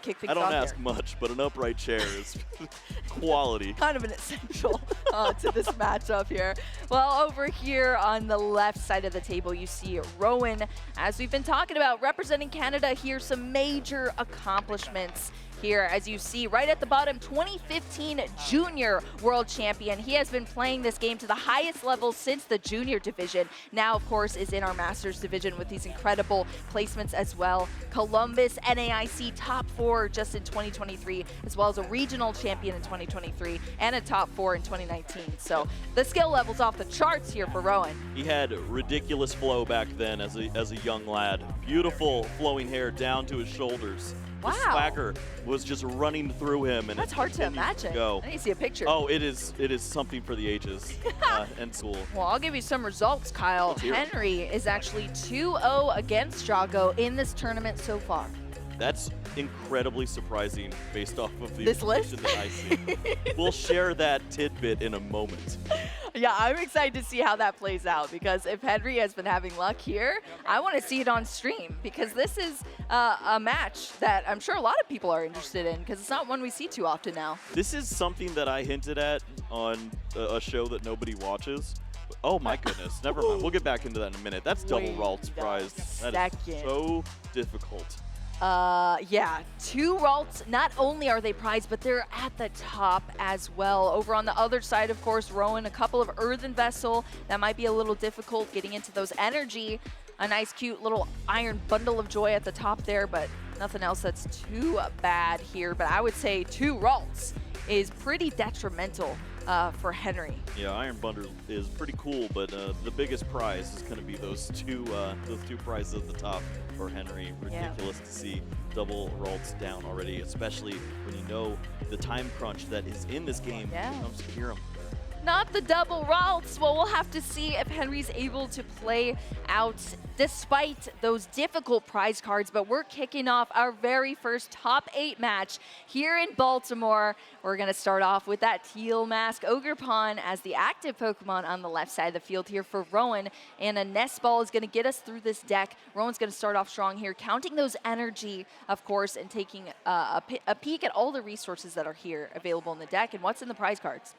kick things I don't off ask here. much, but an upright chair is quality. Kind of an essential to this matchup here. Well, over here on the left side of the table, you see Rowan. As we've been talking about, representing Canada here, some major accomplishments here. As you see right at the bottom, 2015 junior world champion. He has been playing this game to the highest level since the junior division. Now, of course, is in our masters division with these incredible placements as well. Columbus NAIC top 4 just in 2023, as well as a regional champion in 2023 and a top 4 in 2019. So the skill level's off the charts here for Rowan. He had ridiculous flow back then as a young lad. Beautiful flowing hair down to his shoulders. Wow. The swagger was just running through him, and That's hard to imagine. Go. I need to see a picture. Oh, it is something for the ages and school. Well, I'll give you some results, Kyle. Henry is actually 2-0 against Jago in this tournament so far. That's incredibly surprising based off of the This list? information that I see. We'll share that tidbit in a moment. Yeah, I'm excited to see how that plays out, because if Henry has been having luck here, I want to see it on stream, because this is a match that I'm sure a lot of people are interested in, because it's not one we see too often now. This is something that I hinted at on a show that nobody watches. Oh my goodness, never mind. We'll get back into that in a minute. That's double Ralt's prize. That is so difficult. Yeah, 2 Ralts. Not only are they prized, but they're at the top as well. Over on the other side, of course, Rowan, a couple of Earthen Vessel. That might be a little difficult getting into those energy. A nice, cute little iron bundle of joy at the top there, but nothing else that's too bad here. But I would say 2 Ralts is pretty detrimental for Henry. Yeah, Iron Bundle is pretty cool, but the biggest prize is going to be those two prizes at the top for Henry. Ridiculous to see double Ralts down already, especially when you know the time crunch that is in this game when it comes to Hiram. Not the double Ralts. Well, we'll have to see if Henry's able to play out despite those difficult prize cards, but we're kicking off our very first top 8 match here in Baltimore. We're going to start off with that teal mask Ogerpon as the active Pokemon on the left side of the field here for Rowan, and a Nest Ball is going to get us through this deck. Rowan's going to start off strong here, counting those energy, of course, and taking a peek at all the resources that are here available in the deck and what's in the prize cards.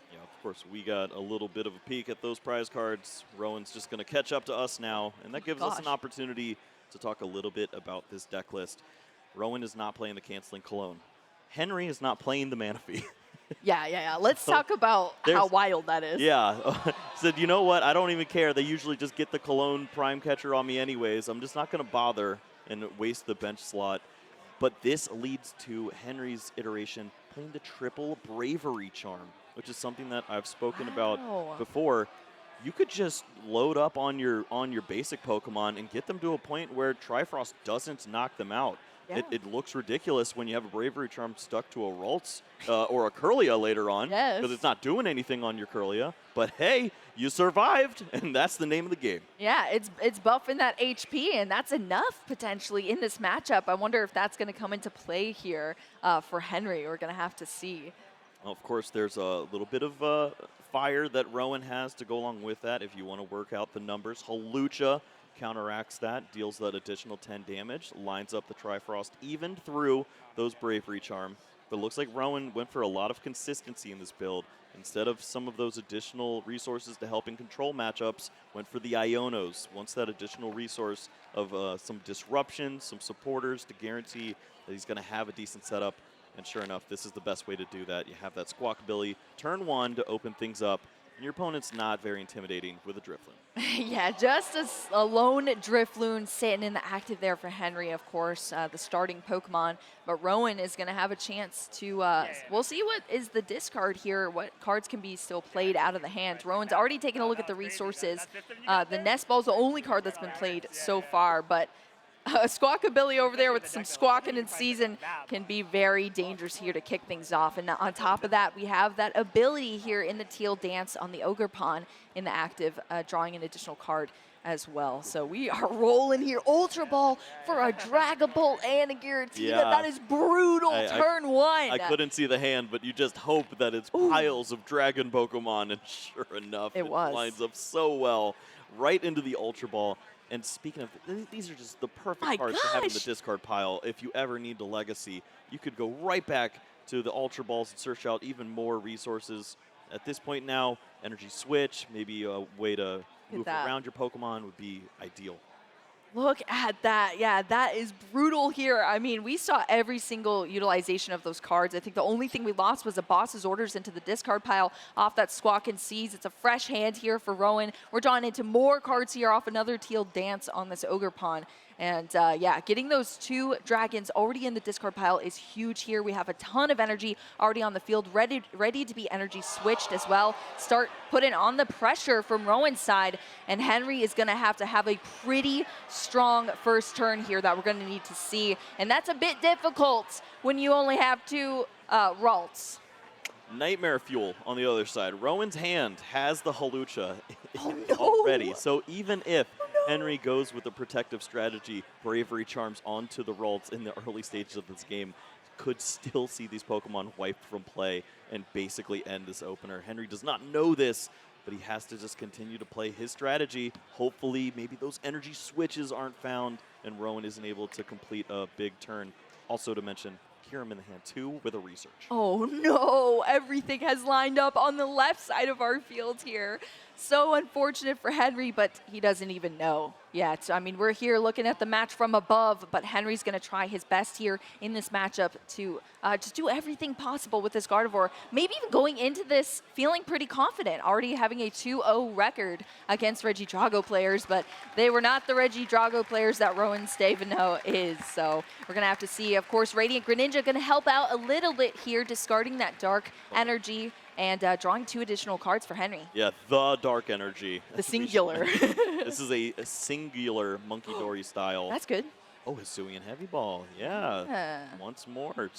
Yeah, of course, we got a little bit of a peek at those prize cards. Rowan's just going to catch up to us now, and that gives us an opportunity to talk a little bit about this deck list. Rowan is not playing the Canceling Cologne. Henry is not playing the Manaphy. Yeah. Let's talk about how wild that is. Yeah. Said, you know what? I don't even care. They usually just get the Cologne Prime Catcher on me anyways. I'm just not going to bother and waste the bench slot. But this leads to Henry's iteration playing the triple Bravery Charm, which is something that I've spoken about before. You could just load up on your basic Pokemon and get them to a point where Trifrost doesn't knock them out. Yeah. It looks ridiculous when you have a Bravery Charm stuck to a Ralts or a Kirlia later on, because it's not doing anything on your Kirlia. But hey, you survived, and that's the name of the game. Yeah, it's buffing that HP, and that's enough potentially in this matchup. I wonder if that's going to come into play here for Henry. We're going to have to see. Well, of course, there's a little bit of fire that Rowan has to go along with that if you want to work out the numbers. Halucha counteracts that, deals that additional 10 damage, lines up the Trifrost even through those Bravery Charm. But it looks like Rowan went for a lot of consistency in this build. Instead of some of those additional resources to help in control matchups, went for the Ionos. Wants that additional resource of some disruption, some supporters to guarantee that he's going to have a decent setup. And sure enough, this is the best way to do that. You have that Squawk ability, turn 1 to open things up, and your opponent's not very intimidating with a Drifloon. Yeah, just a lone Drifloon sitting in the active there for Henry, of course, the starting Pokemon. But Rowan is going to have a chance to, we'll see what is the discard here, what cards can be still played out of the hand. Rowan's already taken a look at the resources. The Nest Ball's the only card that's been played so far, but a Squawk ability over there with some squawking in season can be very dangerous here to kick things off. And on top of that, we have that ability here in the Teal Dance on the Ogerpon in the active, drawing an additional card as well. So we are rolling here. Ultra Ball for a Dragapult and a Giratina. Yeah. That is brutal. Turn 1. I couldn't see the hand, but you just hope that it's piles of Dragon Pokemon, and sure enough, it lines up so well right into the Ultra Ball. And speaking of, these are just the perfect My cards to have in the gosh. discard pile. If you ever need the legacy, you could go right back to the Ultra Balls and search out even more resources. At this point now, energy switch, maybe a way to move around your Pokemon would be ideal. Look at that. Yeah, that is brutal here. I mean, we saw every single utilization of those cards. I think the only thing we lost was a boss's orders into the discard pile off that Squawk and Seize. It's a fresh hand here for Rowan. We're drawing into more cards here off another Teal Dance on this Ogre Pawn. And yeah, getting those 2 dragons already in the discard pile is huge here. We have a ton of energy already on the field, ready to be energy switched as well. Start putting on the pressure from Rowan's side, and Henry is going to have a pretty strong first turn here that we're going to need to see. And that's a bit difficult when you only have 2 Ralts. Nightmare Fuel on the other side. Rowan's hand has the Hawlucha no. already. So even if Henry goes with a protective strategy, Bravery Charms onto the Ralts in the early stages of this game, could still see these Pokemon wiped from play and basically end this opener. Henry does not know this, but he has to just continue to play his strategy. Hopefully, maybe those energy switches aren't found and Rowan isn't able to complete a big turn. Also to mention, Kyurem in the hand too with a research. Oh no, everything has lined up on the left side of our field here. So unfortunate for Henry, but he doesn't even know yet. I mean, we're here looking at the match from above, but Henry's going to try his best here in this matchup to just do everything possible with this Gardevoir. Maybe even going into this feeling pretty confident, already having a 2-0 record against Regidrago players, but they were not the Regidrago players that Rowan Stavenow is. So we're going to have to see. Of course, Radiant Greninja going to help out a little bit here, discarding that dark energy and drawing 2 additional cards for Henry. Yeah, the dark energy. The singular. This is a singular Monkey Dory style. That's good. Oh, Hisuian Heavy Ball. Yeah. Once more,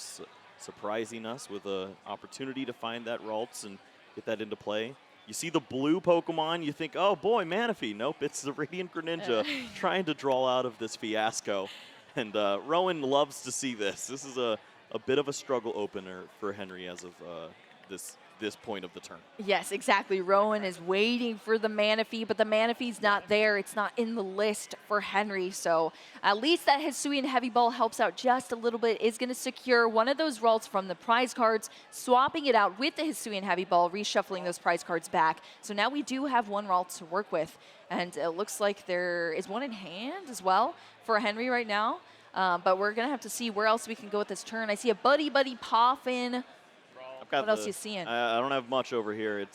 surprising us with an opportunity to find that Ralts and get that into play. You see the blue Pokemon, you think, oh boy, Manaphy. Nope, it's the Radiant Greninja trying to draw out of this fiasco. And Rowan loves to see this. This is a bit of a struggle opener for Henry as of this point of the turn. Yes, exactly. Rowan is waiting for the Manaphy, but the Manaphy's not there. It's not in the list for Henry. So at least that Hisuian Heavy Ball helps out just a little bit. Is going to secure one of those Ralts from the prize cards, swapping it out with the Hisuian Heavy Ball, reshuffling those prize cards back. So now we do have 1 Ralt to work with. And it looks like there is 1 in hand as well for Henry right now. But we're going to have to see where else we can go with this turn. I see a Buddy Poffin. What else you seeing? I don't have much over here.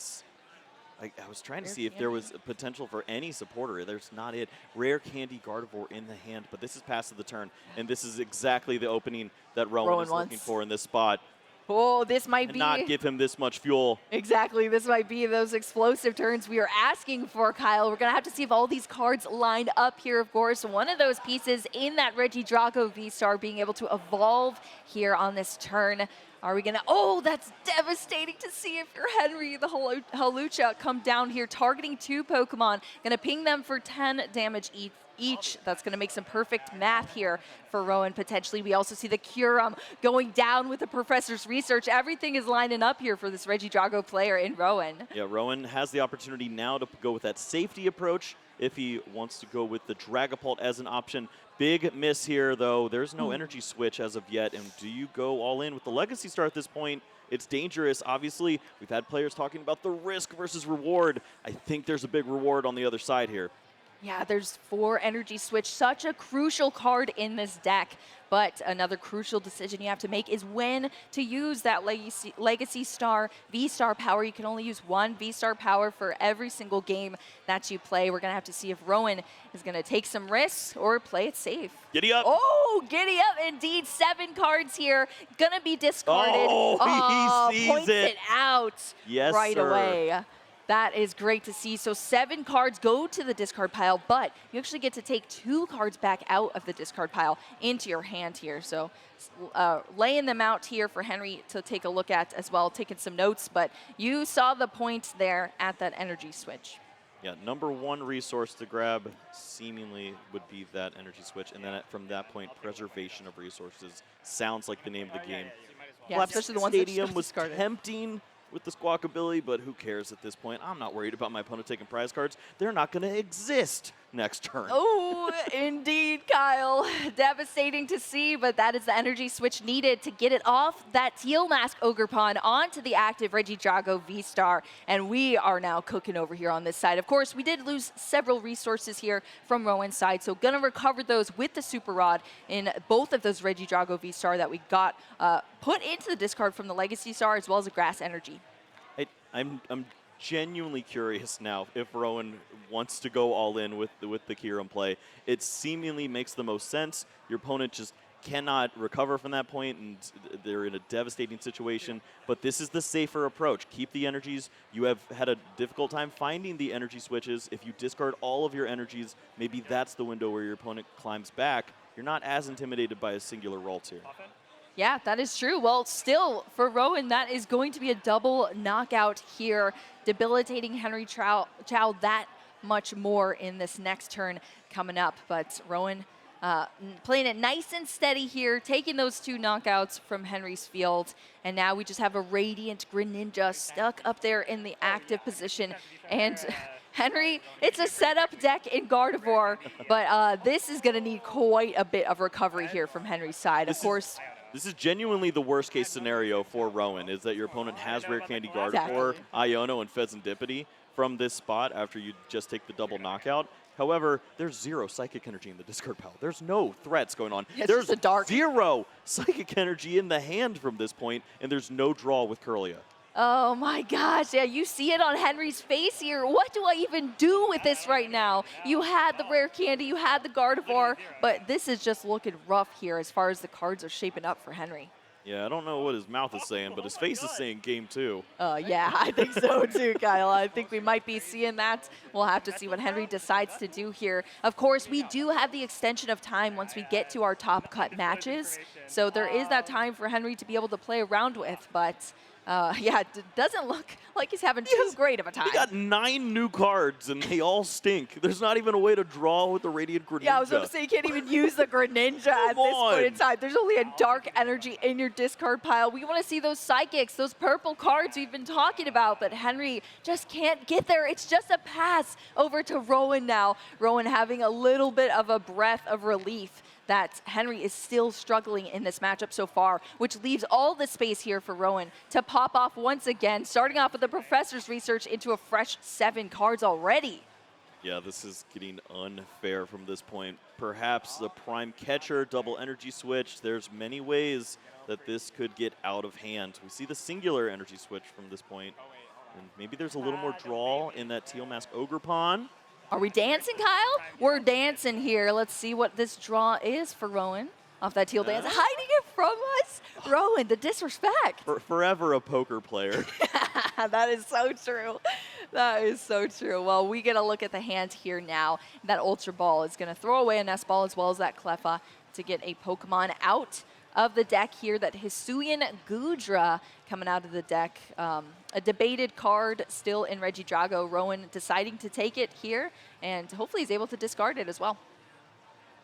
I was trying to see if there was a potential for any supporter. There's not it. Rare Candy Gardevoir in the hand, but this is past of the turn, and this is exactly the opening that Rowan is looking for in this spot. Oh, this might be... not give him this much fuel. Exactly. This might be those explosive turns we are asking for, Kyle. We're going to have to see if all these cards lined up here, of course. One of those pieces in that Regidrago V-Star being able to evolve here on this turn. Are we going to... Oh, that's devastating to see if you're Henry. The Hawlucha come down here, targeting 2 Pokemon. Going to ping them for 10 damage each. That's going to make some perfect math here for Rowan, potentially. We also see the Kyurem going down with the Professor's Research. Everything is lining up here for this Regidrago player in Rowan. Yeah, Rowan has the opportunity now to go with that safety approach if he wants to go with the Dragapult as an option. Big miss here, though. There's no energy switch as of yet. And do you go all in with the Legacy Star at this point? It's dangerous. Obviously, we've had players talking about the risk versus reward. I think there's a big reward on the other side here. Yeah, there's 4 energy switch, such a crucial card in this deck. But another crucial decision you have to make is when to use that Legacy Star V-Star power. You can only use 1 V-Star power for every single game that you play. We're going to have to see if Rowan is going to take some risks or play it safe. Giddy up. Oh, giddy up indeed. 7 cards here. Going to be discarded. Oh, he sees points it out right sir. away. That is great to see. So 7 cards go to the discard pile, but you actually get to take 2 cards back out of the discard pile into your hand here. So laying them out here for Henry to take a look at as well, taking some notes. But you saw the point there at that energy switch. Yeah, number 1 resource to grab seemingly would be that energy switch. And then from that point, preservation of resources sounds like the name of the game. Yeah, especially the ones that Stadium was discarded. tempting with the Squawkabilly, but who cares at this point? I'm not worried about my opponent taking prize cards. They're not going to exist next turn. Oh, indeed, Kyle. Devastating to see, but that is the energy switch needed to get it off that teal mask Ogerpon onto the active Regidrago V-Star, and we are now cooking over here on this side. Of course, we did lose several resources here from Rowan's side, so gonna recover those with the Super Rod in both of those Regidrago V-Star that we got put into the discard from the Legacy Star, as well as a Grass Energy. I'm genuinely curious now if Rowan wants to go all in with the Kyurem play. It seemingly makes the most sense. Your opponent just cannot recover from that point, and they're in a devastating situation. But this is the safer approach. Keep the energies. You have had a difficult time finding the energy switches. If you discard all of your energies, maybe that's the window where your opponent climbs back. You're not as intimidated by a singular Ralts here. Yeah, that is true. Well, still, for Rowan, that is going to be a double knockout here, debilitating Henry Chao that much more in this next turn coming up. But Rowan playing it nice and steady here, taking those 2 knockouts from Henry's field. And now we just have a Radiant Greninja stuck up there in the active position. And Henry, it's a setup deck in Gardevoir, but this is going to need quite a bit of recovery here from Henry's side. Of course, this is genuinely the worst case scenario for Rowan, is that your opponent has Rare Candy Gardevoir, Iono, and Pheasantipity from this spot after you just take the double knockout. However, there's 0 Psychic Energy in the discard pile. There's no threats going on. Yeah, there's a dark 0 Psychic Energy in the hand from this point, and there's no draw with Kirlia. Oh my gosh, yeah, you see it on Henry's face here. What do I even do with this right now? You had the Rare Candy, you had the Gardevoir, but this is just looking rough here as far as the cards are shaping up for Henry. Yeah, I don't know what his mouth is saying, but his face is saying game 2. Yeah, I think so too, Kyle. I think we might be seeing that. We'll have to see what Henry decides to do here. Of course, we do have the extension of time once we get to our top cut matches. So there is that time for Henry to be able to play around with, but yeah, it doesn't look like he's having too great of a time. He got 9 new cards, and they all stink. There's not even a way to draw with the Radiant Greninja. Yeah, I was going to say, you can't even use the Greninja at this point in time. There's only a Dark Energy in your discard pile. We want to see those Psychics, those purple cards we've been talking about, but Henry just can't get there. It's just a pass over to Rowan now. Rowan having a little bit of a breath of relief that Henry is still struggling in this matchup so far, which leaves all the space here for Rowan to pop off once again, starting off with the Professor's Research into a fresh 7 cards already. Yeah, this is getting unfair from this point. Perhaps the Prime Catcher, double energy switch. There's many ways that this could get out of hand. We see the singular energy switch from this point, and maybe there's a little more draw in that Teal Mask Ogerpon. Are we dancing, Kyle? We're dancing here. Let's see what this draw is for Rowan. Off that teal dance, hiding it from us. Rowan, the disrespect. Forever a poker player. That is so true. That is so true. Well, we get a look at the hand here now. That Ultra Ball is going to throw away a Nest Ball as well as that Cleffa to get a Pokemon out of the deck here. That Hisuian Gudra coming out of the deck. A debated card still in Regidrago. Rowan deciding to take it here, and hopefully he's able to discard it as well.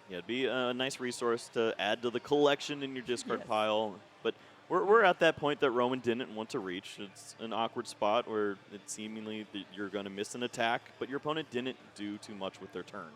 Yeah, it'd be a nice resource to add to the collection in your discard pile. But we're at that point that Rowan didn't want to reach. It's an awkward spot where it seemingly that you're going to miss an attack, but your opponent didn't do too much with their turn.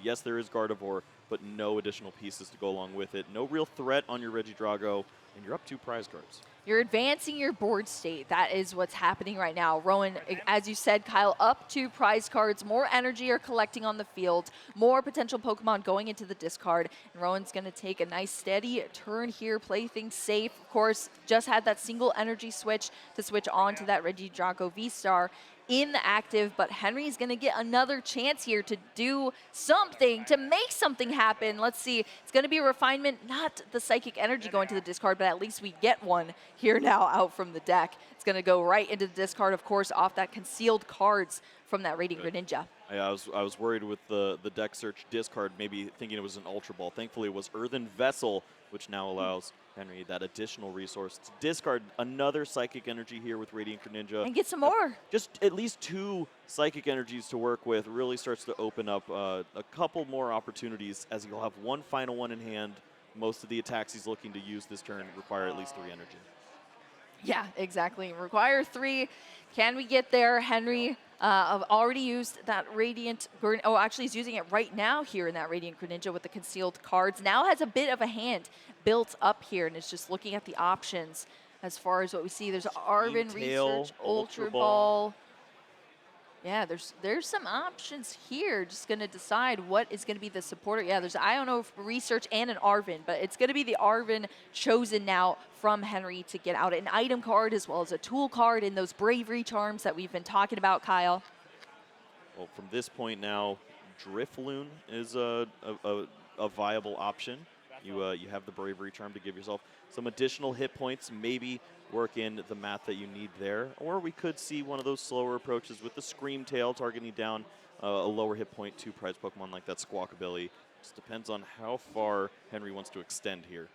Yes, there is Gardevoir, but no additional pieces to go along with it. No real threat on your Regidrago, and you're up 2 prize cards. You're advancing your board state. That is what's happening right now. Rowan, as you said, Kyle, up 2 prize cards. More energy are collecting on the field. More potential Pokemon going into the discard. And Rowan's going to take a nice steady turn here, play things safe. Of course, just had that single energy switch to switch on to that Regidrago V-Star in the active, but Henry's going to get another chance here to do something, to make something happen. Let's see. It's going to be a refinement, not the Psychic Energy going to the discard, but at least we get one here now out from the deck. It's going to go right into the discard, of course, off that concealed cards from that Radiant Greninja. Yeah, I was worried with the deck search discard, maybe thinking it was an Ultra Ball. Thankfully, it was Earthen Vessel, which now allows Henry that additional resource to discard another Psychic Energy here with Radiant Greninja. And get some more. Just at least 2 Psychic Energies to work with really starts to open up a couple more opportunities, as he'll have one final one in hand. Most of the attacks he's looking to use this turn require at least 3 energy. Yeah, exactly. Require 3. Can we get there? Henry I've already used that Radiant Greninja. Oh, actually, he's using it right now here in that Radiant Greninja with the concealed cards. Now has a bit of a hand built up here, and is just looking at the options as far as what we see. There's Arven Tail, Research, Ultra Ball. Yeah, there's some options here. Just going to decide what is going to be the supporter. Yeah, there's Iono Research and an Arven, but it's going to be the Arven chosen now from Henry to get out an item card as well as a tool card in those Bravery Charms that we've been talking about, Kyle. Well, from this point now, Drifloon is a viable option. You have the Bravery Charm to give yourself some additional hit points, maybe work in the math that you need there. Or we could see one of those slower approaches with the Scream Tail targeting down a lower hit point to prize Pokemon like that Squawkabilly. Just depends on how far Henry wants to extend here.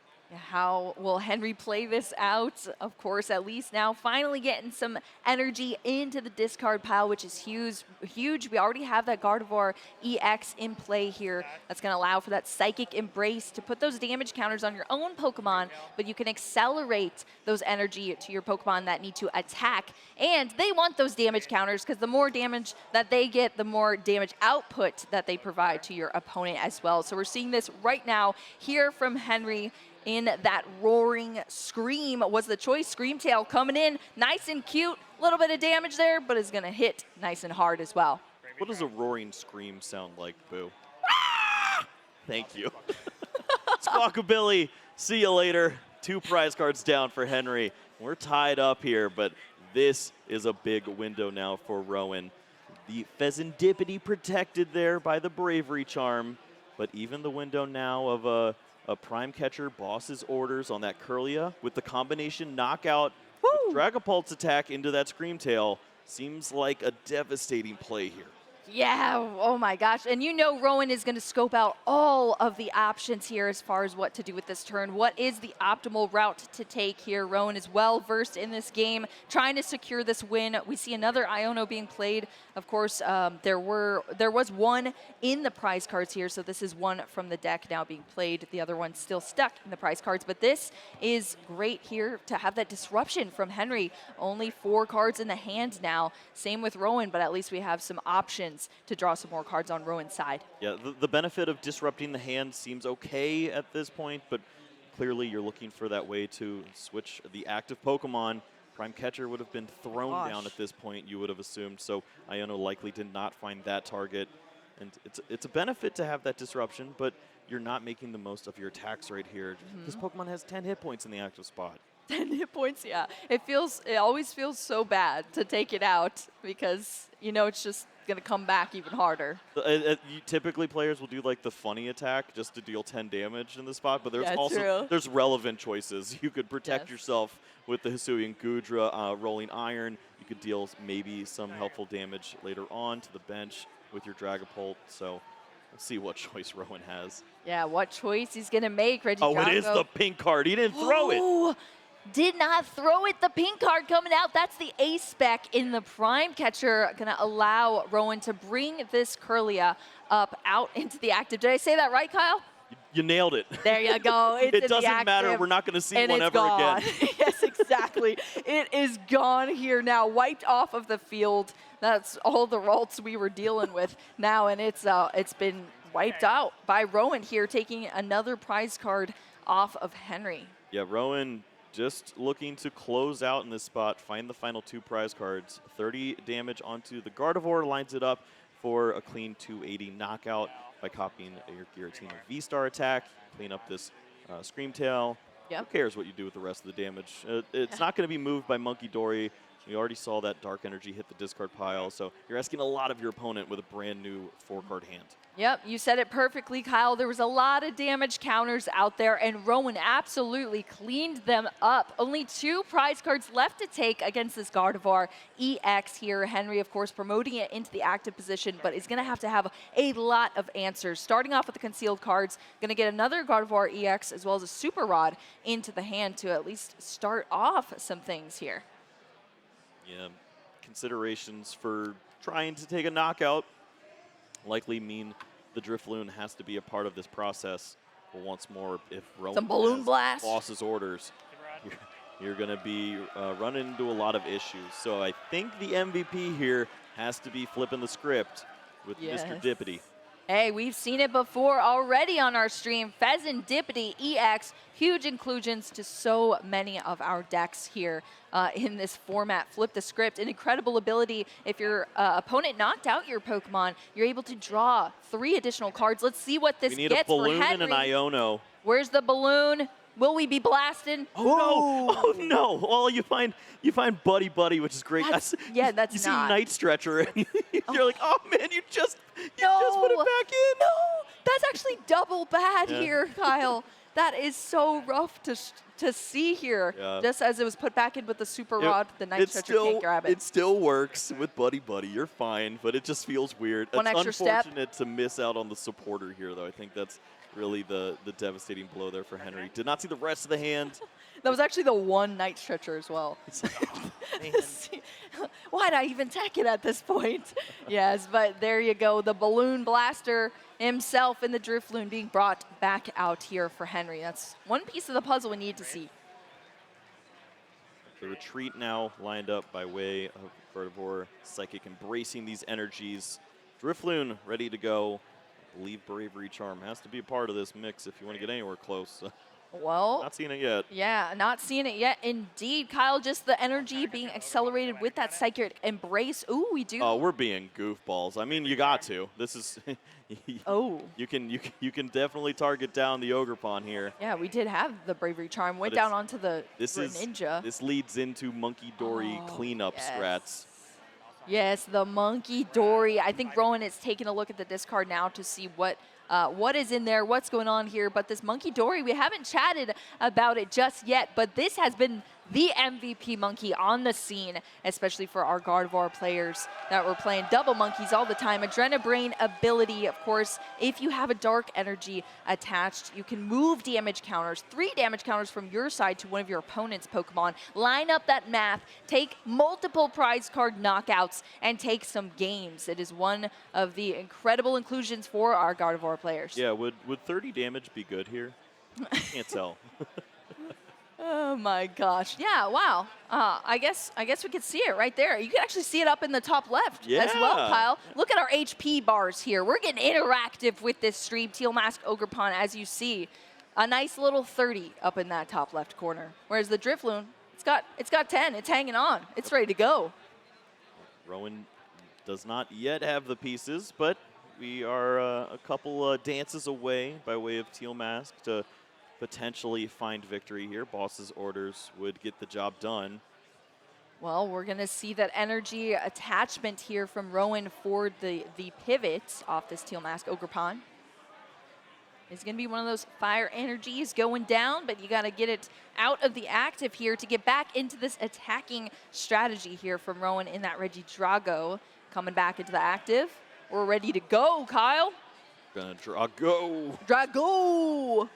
How will Henry play this out? Of course, at least now finally getting some energy into the discard pile, which is huge. We already have that Gardevoir EX in play here. That's going to allow for that Psychic Embrace to put those damage counters on your own Pokemon, but you can accelerate those energy to your Pokemon that need to attack. And they want those damage counters because the more damage that they get, the more damage output that they provide to your opponent as well. So we're seeing this right now here from Henry. In that Roaring Scream was the choice. Scream Tail coming in nice and cute. A little bit of damage there, but is going to hit nice and hard as well. What does a Roaring Scream sound like, Boo? Thank you. Squawkabilly, see you later. 2 prize cards down for Henry. We're tied up here, but this is a big window now for Rowan. The Pheasantipity protected there by the Bravery Charm, but even the window now of a Prime Catcher Boss's Orders on that Kirlia with the combination knockout with Dragapult's attack into that Scream Tail seems like a devastating play here. Yeah, oh my gosh. And you know Rowan is going to scope out all of the options here as far as what to do with this turn. What is the optimal route to take here? Rowan is well versed in this game, trying to secure this win. We see another Iono being played. Of course, there was one in the prize cards here, so this is one from the deck now being played. The other one's still stuck in the prize cards, but this is great here to have that disruption from Henry. Only 4 cards in the hand now. Same with Rowan, but at least we have some options to draw some more cards on Rowan's side. Yeah, the benefit of disrupting the hand seems okay at this point, but clearly you're looking for that way to switch the active Pokemon. Prime Catcher would have been thrown down at this point, you would have assumed, so Iono likely did not find that target. And it's a benefit to have that disruption, but you're not making the most of your attacks right here. This Pokemon has 10 hit points in the active spot. 10 hit points, yeah. It always feels so bad to take it out because, you know, it's just going to come back even harder. Typically players will do like the funny attack just to deal 10 damage in the spot, but there's also there's relevant choices. You could protect yourself with the Hisuian Gudra Rolling Iron. You could deal maybe some helpful damage later on to the bench with your Dragapult. So we'll see what choice Rowan has. Yeah, what choice he's going to make. Reggie it is the pink card. He didn't throw it. Did not throw it. The pink card coming out. That's the ace spec in the Prime Catcher. Going to allow Rowan to bring this Kirlia up out into the active. Did I say that right, Kyle? You nailed it. There you go. It's it doesn't matter. We're not going to see one ever again. Yes, exactly. It is gone here now, wiped off of the field. That's all the Ralts we were dealing with now, and it's been wiped out by Rowan here, taking another prize card off of Henry. Yeah, Rowan just looking to close out in this spot, find the final 2 prize cards. 30 damage onto the Gardevoir, lines it up for a clean 280 knockout by copying your Giratina V-Star attack, clean up this Scream Tail. Who cares what you do with the rest of the damage? It's not going to be moved by Monkey Dory. We already saw that Dark Energy hit the discard pile, so you're asking a lot of your opponent with a brand new 4-card hand. Yep, you said it perfectly, Kyle. There was a lot of damage counters out there, and Rowan absolutely cleaned them up. Only 2 prize cards left to take against this Gardevoir EX here. Henry, of course, promoting it into the active position, but is going to have a lot of answers. Starting off with the concealed cards, going to get another Gardevoir EX as well as a Super Rod into the hand to at least start off some things here. Yeah, considerations for trying to take a knockout likely mean the Drifloon has to be a part of this process. But once more, if Rowan some balloon blast Boss's Orders, you're going to be running into a lot of issues. So I think the MVP here has to be flipping the script with Mr. Dippity. Hey, we've seen it before already on our stream. Pheasant, Dippity, EX, huge inclusions to so many of our decks here in this format. Flip the script, an incredible ability. If your opponent knocked out your Pokemon, you're able to draw 3 additional cards. Let's see what this We need gets a balloon for Henry. and an Iono. Where's the balloon? Will we be blasting? Oh no! Oh no! Well, you find Buddy Buddy, which is great. That's you not. see Night Stretcher, and you're like, oh man, you just put it No. back in. No, that's actually double bad here, Kyle. That is so rough to see here. Yeah. Just as it was put back in with the super rod, the Night Stretcher can't grab it. It still works with Buddy Buddy. You're fine, but it just feels weird. One It's extra step. unfortunate to miss out on the supporter here, though. I think that's really the devastating blow there for Henry. Did not see the rest of the hand. That was actually the one Night Stretcher as well. Man. Why'd I even tech it at this point? Yes, but there you go. The Balloon Blaster himself in the Drifloon being brought back out here for Henry. That's one piece of the puzzle we need to see. The retreat now lined up by way of Vertivore, Psychic embracing these energies. Drifloon ready to go. I believe Bravery Charm has to be a part of this mix if you want to get anywhere close. Well, Not seeing it yet. Yeah, not seeing it yet. Indeed, Kyle, just the energy being accelerated with that Psychic Embrace. Ooh, we do. Oh, we're being goofballs. I mean, you got to. This is. Oh. You can definitely target down the Ogerpon here. Yeah, we did have the Bravery Charm. Went But down onto the Ninja. This leads into Monkey Dory cleanup strats. Yes, the Monkey Dory. I think Rowan is taking a look at the discard now to see what is in there, what's going on here. But this Monkey Dory, we haven't chatted about it just yet, but this has been the MVP monkey on the scene, especially for our Gardevoir players that were playing double monkeys all the time. Adrenabrain ability, of course, if you have a dark energy attached, you can move damage counters, 3 damage counters from your side to one of your opponent's Pokemon, line up that math, take multiple prize card knockouts, and take some games. It is one of the incredible inclusions for our Gardevoir players. Yeah, would 30 damage be good here? Can't tell. Oh my gosh! Yeah, wow. I guess we could see it right there. You can actually see it up in the top left as well, Kyle. Look at our HP bars here. We're getting interactive with this stream. Teal Mask Ogerpon, as you see, a nice little 30 up in that top left corner. Whereas the Drifloon, it's got 10. It's hanging on. It's ready to go. Rowan does not yet have the pieces, but we are a couple dances away by way of Teal Mask to potentially find victory here. Boss's orders would get the job done. Well, we're going to see that energy attachment here from Rowan for the pivot off this Teal Mask Ogerpon. It's going to be one of those fire energies going down, but you got to get it out of the active here to get back into this attacking strategy here from Rowan in that Regidrago. Coming back into the active. We're ready to go, Kyle. Gonna Drago. Drago!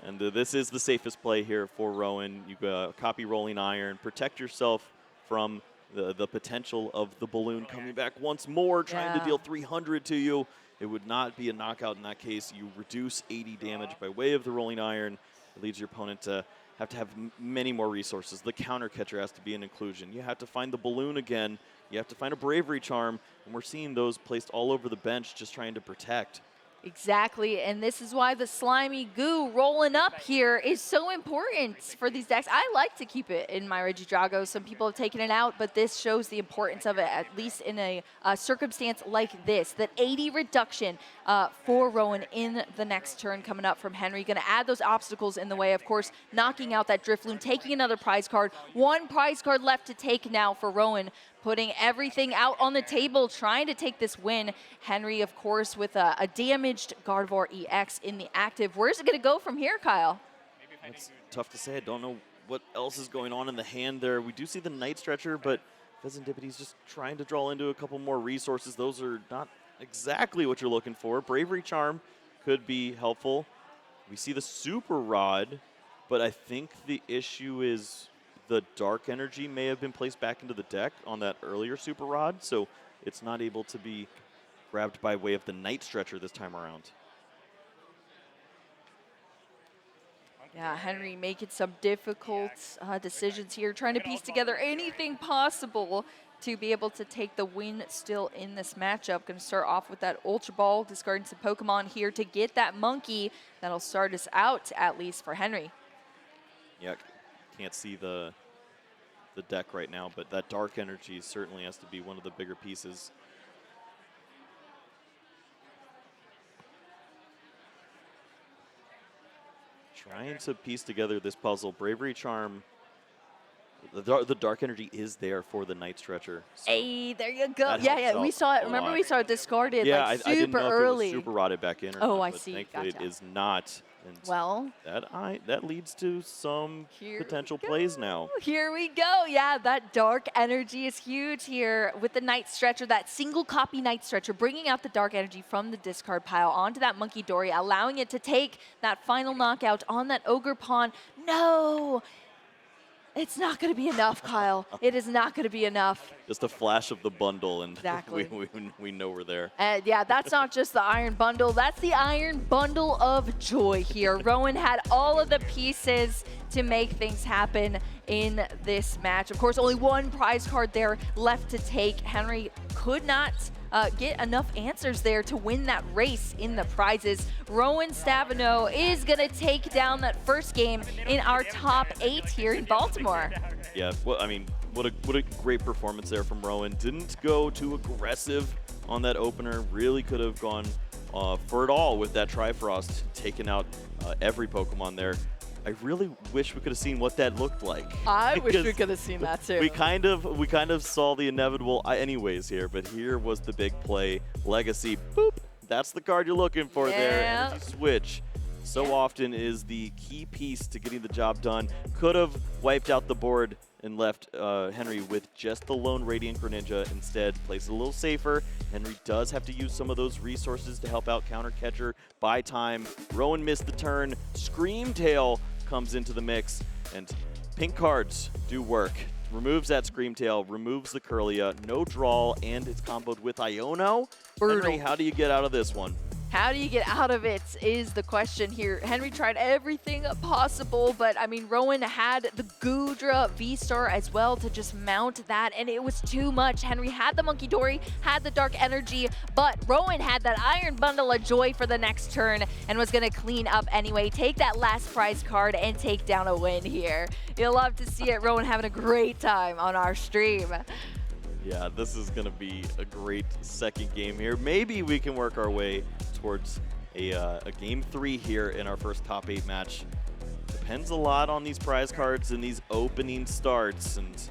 And this is the safest play here for Rowan. You copy Rolling Iron, protect yourself from the potential of the balloon coming back once more, trying to deal 300 to you. It would not be a knockout in that case. You reduce 80 damage by way of the Rolling Iron. It leads your opponent to have many more resources. The counter catcher has to be an inclusion. You have to find the balloon again. You have to find a Bravery Charm. And we're seeing those placed all over the bench just trying to protect. Exactly, and this is why the slimy goo rolling up here is so important for these decks. I like to keep it in my Regidrago. Some people have taken it out, but this shows the importance of it, at least in a circumstance like this. That 80 reduction for Rowan in the next turn coming up from Henry. Going to add those obstacles in the way, of course, knocking out that Drifloon, taking another prize card. 1 prize card left to take now for Rowan, putting everything out on the table, trying to take this win. Henry, of course, with a damaged Gardevoir EX in the active. Where's it going to go from here, Kyle? It's tough to say. I don't know what else is going on in the hand there. We do see the Night Stretcher, but Pheasant Dippity's just trying to draw into a couple more resources. Those are not exactly what you're looking for. Bravery Charm could be helpful. We see the Super Rod, but I think the issue is the Dark Energy may have been placed back into the deck on that earlier Super Rod, so it's not able to be grabbed by way of the Night Stretcher this time around. Yeah, Henry making some difficult decisions here, trying to piece together anything possible to be able to take the win still in this matchup. Going to start off with that Ultra Ball, discarding some Pokemon here to get that Monkey. That'll start us out, at least for Henry. Yeah, can't see the deck right now, but that Dark Energy certainly has to be one of the bigger pieces. Trying to piece together this puzzle. Bravery Charm, the Dark Energy is there for the Night Stretcher. So Hey, there you go. that Yeah, helps we out saw it. a Remember, lot. we saw it discarded Yeah, like I didn't super know early. if it was super rotted back in or Oh, not, I but see. thankfully Gotcha. it is not. And Well, that leads to some potential plays now. Here we go. Yeah, that Dark Energy is huge here with the Night Stretcher, that single copy Night Stretcher, bringing out the Dark Energy from the discard pile onto that Monkey Dory, allowing it to take that final knockout on that Ogre Pawn. No! It's not going to be enough, Kyle. It is not going to be enough. Just a flash of the bundle, and Exactly. we know we're there. And yeah, that's not just the Iron Bundle. That's the Iron Bundle of joy here. Rowan had all of the pieces to make things happen in this match. Of course, only one prize card there left to take. Henry could not get enough answers there to win that race in the prizes. Rowan Stavenow is going to take down that first game in our top 8 here in Baltimore. Yeah, well, I mean, what a great performance there from Rowan. Didn't go too aggressive on that opener. Really could have gone for it all with that Trifrost, taking out every Pokemon there. I really wish we could have seen what that looked like. I wish we could have seen that too. We kind of saw the inevitable anyways here, but here was the big play. Legacy, boop. That's the card you're looking for there. Energy Switch. So often is the key piece to getting the job done. Could have wiped out the board and left Henry with just the lone Radiant Greninja. Instead, plays it a little safer. Henry does have to use some of those resources to help out Counter Catcher, buy time. Rowan missed the turn. Scream Tail comes into the mix, and pink cards do work. Removes that Scream Tail, removes the Curlia, no draw, and it's comboed with Iono. Brutal. Henry, how do you get out of this one? How do you get out of it is the question here. Henry tried everything possible, but I mean, Rowan had the Goodra V-Star as well to just mount that, and it was too much. Henry had the Monkey Dory, had the Dark Energy, but Rowan had that Iron Bundle of Joy for the next turn and was gonna clean up anyway, take that last prize card and take down a win here. You'll love to see it. Rowan having a great time on our stream. Yeah, this is going to be a great second game here. Maybe we can work our way towards a game 3 here in our first top 8 match. Depends a lot on these prize cards and these opening starts, and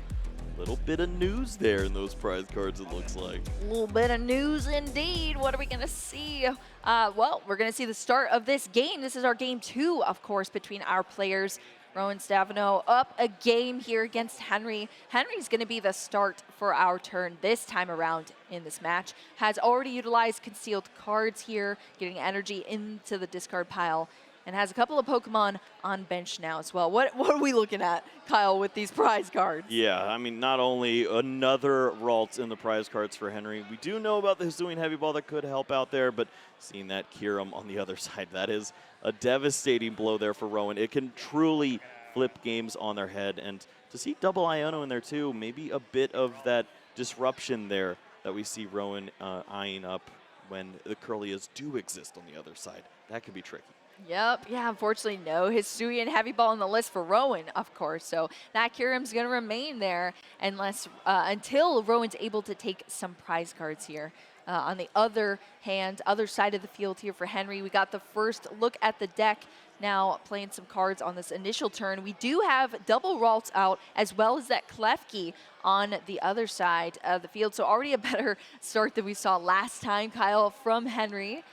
a little bit of news there in those prize cards, it looks like. A little bit of news indeed. What are we going to see? Well, we're going to see the start of this game. This is our game 2, of course, between our players. Rowan Stavenow up a game here against Henry. Henry's going to be the start for our turn this time around in this match. Has already utilized concealed cards here, getting energy into the discard pile, and has a couple of Pokemon on bench now as well. What are we looking at, Kyle, with these prize cards? Yeah, I mean, not only another Ralt in the prize cards for Henry, we do know about the Hisuian Heavy Ball that could help out there, but seeing that Kyurem on the other side, that is a devastating blow there for Rowan. It can truly flip games on their head, and to see double Iono in there too, maybe a bit of that disruption there that we see Rowan eyeing up when the Curlias do exist on the other side. That could be tricky. Yep, yeah, unfortunately, no Hisuian Heavy Ball on the list for Rowan, of course. So that Kyurem's going to remain there unless until Rowan's able to take some prize cards here. On the other hand, other side of the field here for Henry, we got the first look at the deck. Now playing some cards on this initial turn. We do have double Ralts out as well as that Klefki on the other side of the field. So already a better start than we saw last time, Kyle, from Henry.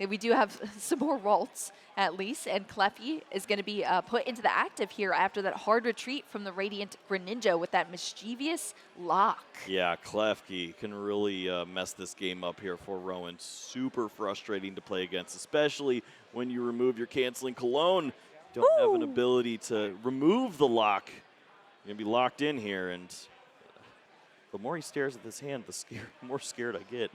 We do have some more Ralts at least, and Klefki is going to be put into the active here after that hard retreat from the Radiant Greninja with that mischievous lock. Yeah, Klefki can really mess this game up here for Rowan. Super frustrating to play against, especially when you remove your canceling Cologne. Don't have an ability to remove the lock. You're going to be locked in here, and the more he stares at this hand, the more scared I get.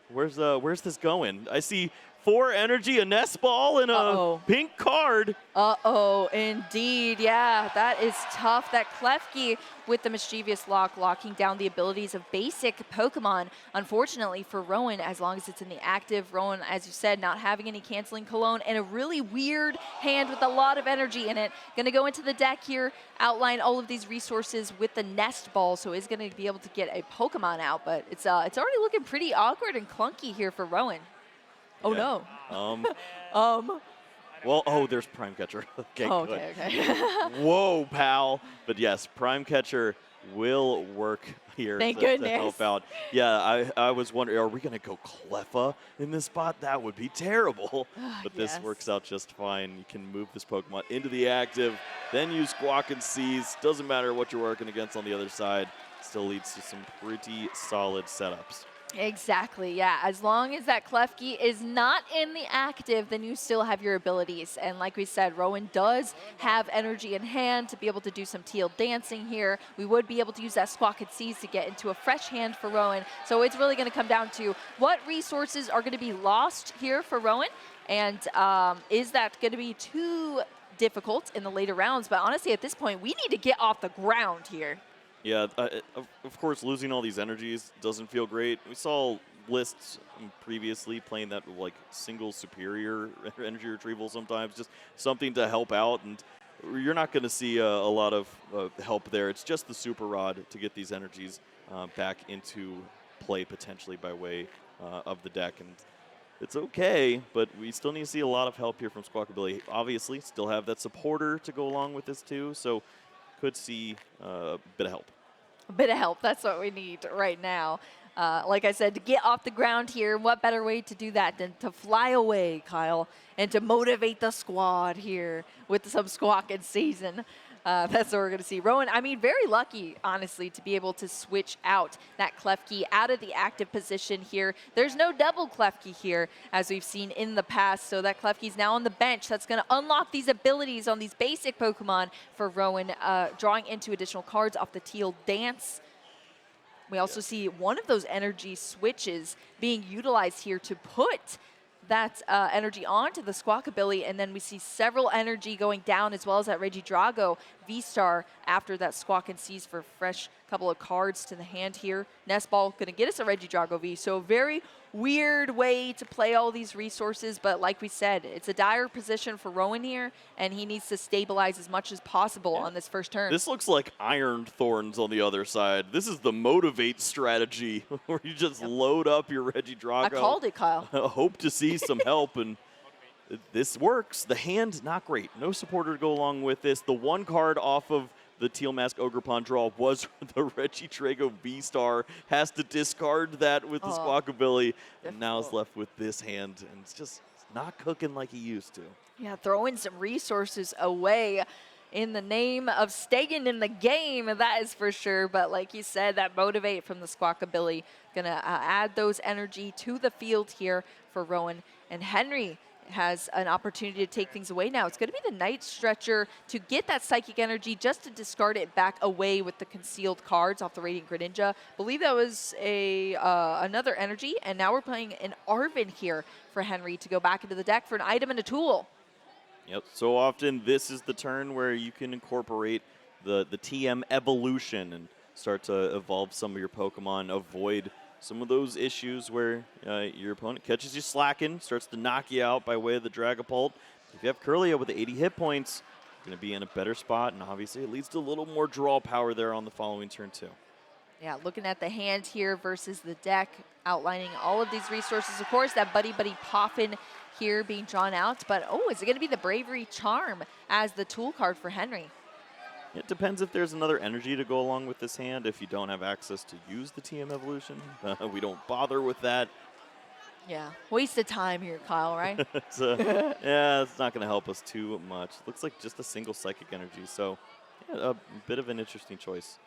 Where's this going? I see 4 energy, a nest ball, and a pink card. Uh-oh, indeed. Yeah, that is tough. That Klefki with the Mischievous Lock, locking down the abilities of basic Pokemon. Unfortunately for Rowan, as long as it's in the active, Rowan, as you said, not having any canceling Cologne, and a really weird hand with a lot of energy in it. Going to go into the deck here, outline all of these resources with the Nest Ball, so he's going to be able to get a Pokemon out, but it's already looking pretty awkward and clunky here for Rowan. Oh, yeah. no. Well, there's Prime Catcher. Okay, okay. Whoa, pal. But yes, Prime Catcher will work here to help out. Yeah, I was wondering, are we going to go Cleffa in this spot? That would be terrible. But this works out just fine. You can move this Pokemon into the active, then use Squawk and Seize. Doesn't matter what you're working against on the other side. Still leads to some pretty solid setups. Exactly, yeah. As long as that Klefki is not in the active, then you still have your abilities. And like we said, Rowan does have energy in hand to be able to do some teal dancing here. We would be able to use that Squawk and Seize to get into a fresh hand for Rowan. So it's really going to come down to what resources are going to be lost here for Rowan. And is that going to be too difficult in the later rounds? But honestly, at this point, we need to get off the ground here. Yeah, of course, losing all these energies doesn't feel great. We saw lists previously playing that like single superior energy retrieval sometimes, just something to help out, and you're not going to see a lot of help there. It's just the Super Rod to get these energies back into play potentially by way of the deck, and it's okay, but we still need to see a lot of help here from Squawkabilly. Obviously, still have that supporter to go along with this too, so could see a bit of help. A bit of help, that's what we need right now. Like I said, to get off the ground here, what better way to do that than to fly away, Kyle, and to motivate the squad here with some Squawk and Season. That's what we're going to see. Rowan, I mean, very lucky, honestly, to be able to switch out that Klefki out of the active position here. There's no double Klefki here, as we've seen in the past, so that Klefki's now on the bench. That's going to unlock these abilities on these basic Pokemon for Rowan, drawing into additional cards off the Teal Dance. We also see one of those energy switches being utilized here to put that energy onto the Squawkabilly, and then we see several energy going down, as well as that Regidrago V-Star after that Squawk and Seize for a fresh couple of cards to the hand here. Nest Ball going to get us a Regidrago V, so very weird way to play all these resources, but like we said, it's a dire position for Rowan here, and he needs to stabilize as much as possible on this first turn. This looks like Iron Thorns on the other side. This is the motivate strategy, where you just load up your Regidrago. I called it, Kyle. Hope to see some help, and this works. The hand, not great. No supporter to go along with this. The one card off of the Teal Mask Ogerpon draw was the Regidrago V-Star. Has to discard that with the Squawkabilly, and now is left with this hand, and it's just not cooking like he used to. Yeah, throwing some resources away in the name of staying in the game, that is for sure. But like you said, that motivate from the Squawkabilly, gonna add those energy to the field here for Rowan. And Henry has an opportunity to take things away now. It's going to be the Night Stretcher to get that Psychic Energy, just to discard it back away with the concealed cards off the Radiant Greninja. Believe that was another energy, and now we're playing an Arven here for Henry to go back into the deck for an item and a tool. Yep, so often this is the turn where you can incorporate the TM evolution and start to evolve some of your Pokemon, avoid some of those issues where your opponent catches you slacking, starts to knock you out by way of the Dragapult. If you have Kirlia with 80 hit points, you're going to be in a better spot, and obviously it leads to a little more draw power there on the following turn too. Yeah, looking at the hand here versus the deck, outlining all of these resources. Of course, that Buddy Buddy Poffin here being drawn out, but is it going to be the Bravery Charm as the tool card for Henry? It depends if there's another energy to go along with this hand. If you don't have access to use the TM evolution, we don't bother with that. Yeah, waste of time here, Kyle, right? Yeah, it's not going to help us too much. Looks like just a single Psychic Energy, so yeah, a bit of an interesting choice.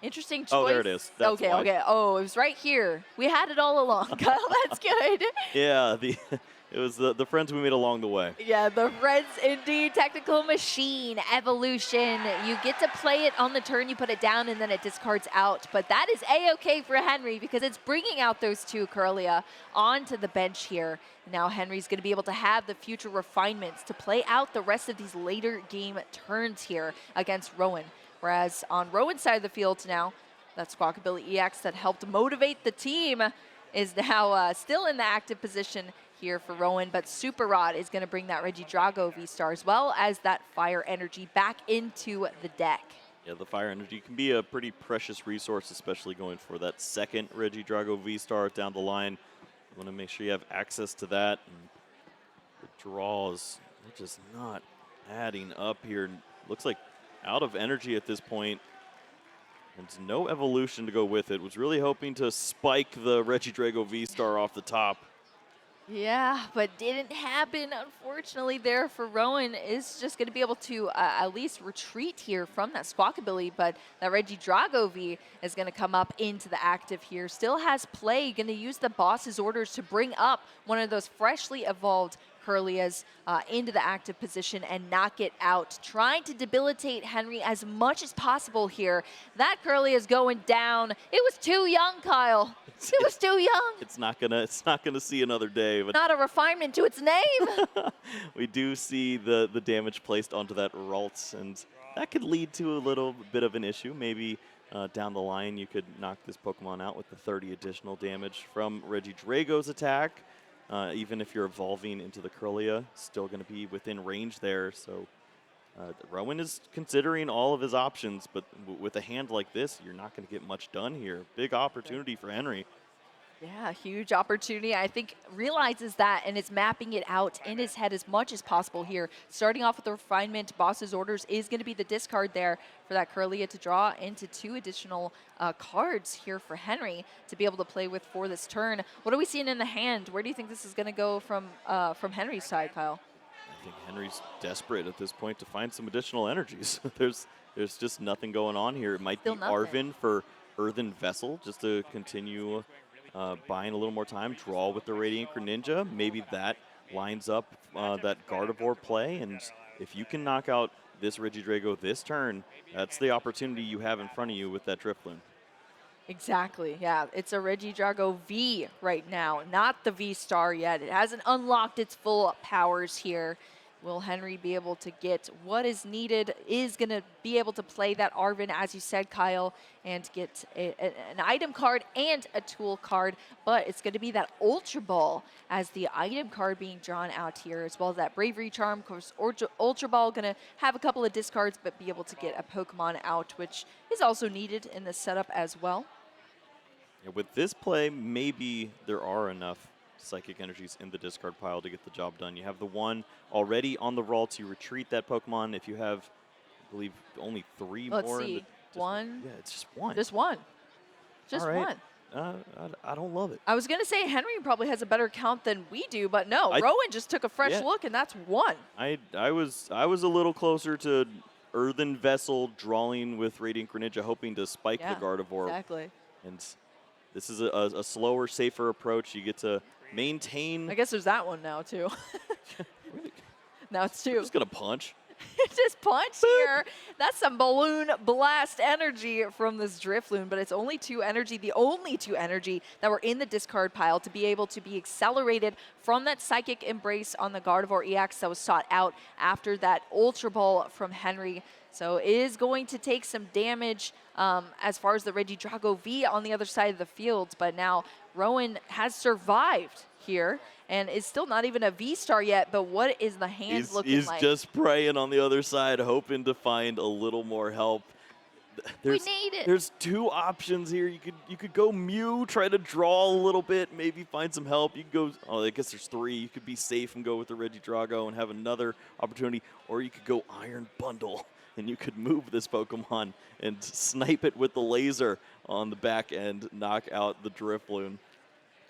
Interesting choice. Oh, there it is. That's okay. Oh, it was right here. We had it all along, Kyle. That's good. Yeah, It was the friends we made along the way. Yeah, the friends indeed. Technical machine, evolution. You get to play it on the turn, you put it down, and then it discards out. But that is A-okay for Henry because it's bringing out those two Curlia onto the bench here. Now Henry's going to be able to have the future refinements to play out the rest of these later game turns here against Rowan. Whereas on Rowan's side of the field now, that Squawkabilly EX that helped motivate the team is now still in the active position here for Rowan, but Super Rod is going to bring that Regidrago V-Star as well as that Fire Energy back into the deck. Yeah, the Fire Energy can be a pretty precious resource, especially going for that second Regidrago V-Star down the line. You want to make sure you have access to that. And the draws are just not adding up here. Looks like out of energy at this point. And no evolution to go with it. Was really hoping to spike the Regidrago V-Star off the top. Yeah, but didn't happen, unfortunately, there for Rowan. Is just going to be able to at least retreat here from that Squawkabilly, but that Regidrago V is going to come up into the active here. Still has play, going to use the boss's orders to bring up one of those freshly evolved Curlias into the active position and knock it out. Trying to debilitate Henry as much as possible here. That Curlia is going down. It was too young, Kyle. It was too young. It's not gonna see another day. But not a refinement to its name. We do see the damage placed onto that Ralts, and that could lead to a little bit of an issue. Maybe down the line you could knock this Pokemon out with the 30 additional damage from Regidrago's attack. Even if you're evolving into the Curlia, still going to be within range there. So Rowan is considering all of his options, but with a hand like this, you're not going to get much done here. Big opportunity for Henry. Yeah, huge opportunity. I think realizes that and is mapping it out in his head as much as possible here. Starting off with the refinement, boss's orders is going to be the discard there for that Curlia to draw into 2 additional cards here for Henry to be able to play with for this turn. What are we seeing in the hand? Where do you think this is going to go from Henry's side, Kyle? I think Henry's desperate at this point to find some additional energies. There's just nothing going on here. It might Still be nothing. Arven for Earthen Vessel just to continue buying a little more time, draw with the Radiant Greninja. Maybe that lines up that Gardevoir play, and if you can knock out this Regidrago this turn, that's the opportunity you have in front of you with that Drifloon. Exactly, yeah. It's a Regidrago V right now, not the V-Star yet. It hasn't unlocked its full powers here. Will Henry be able to get what is needed? Is going to be able to play that Arven, as you said, Kyle, and get an item card and a tool card. But it's going to be that Ultra Ball as the item card being drawn out here, as well as that Bravery Charm. Of course, Ultra Ball going to have a couple of discards, but be able to get a Pokemon out, which is also needed in this setup as well. Yeah, with this play, maybe there are enough Psychic Energies in the discard pile to get the job done. You have the one already on the roll to retreat that Pokemon. If you have, I believe, only 3 Let's more. see. One. Yeah, it's just one. Just one. Just All right. one. I don't love it. I was going to say Henry probably has a better count than we do, but no. Rowan just took a fresh look, and that's one. I was a little closer to Earthen Vessel drawing with Radiant Greninja, hoping to spike the Gardevoir. Exactly. And this is a slower, safer approach. You get to maintain. I guess there's that one now, too. Now it's 2. I'm just going to punch. Just punch here. That's some balloon blast energy from this Drifloon, but it's only 2 energy, the only 2 energy that were in the discard pile to be able to be accelerated from that Psychic Embrace on the Gardevoir EX that was sought out after that Ultra Ball from Henry. So it is going to take some damage as far as the Regidrago V on the other side of the field, but now Rowan has survived here and is still not even a V-Star yet, but what is the hand looking like? He's just praying on the other side, hoping to find a little more help. We need it. There's 2 options here. You could go Mew, try to draw a little bit, maybe find some help. You could go, I guess there's 3. You could be safe and go with the Regidrago and have another opportunity, or you could go Iron Bundle, and you could move this Pokemon and snipe it with the laser on the back end, knock out the Drifloon.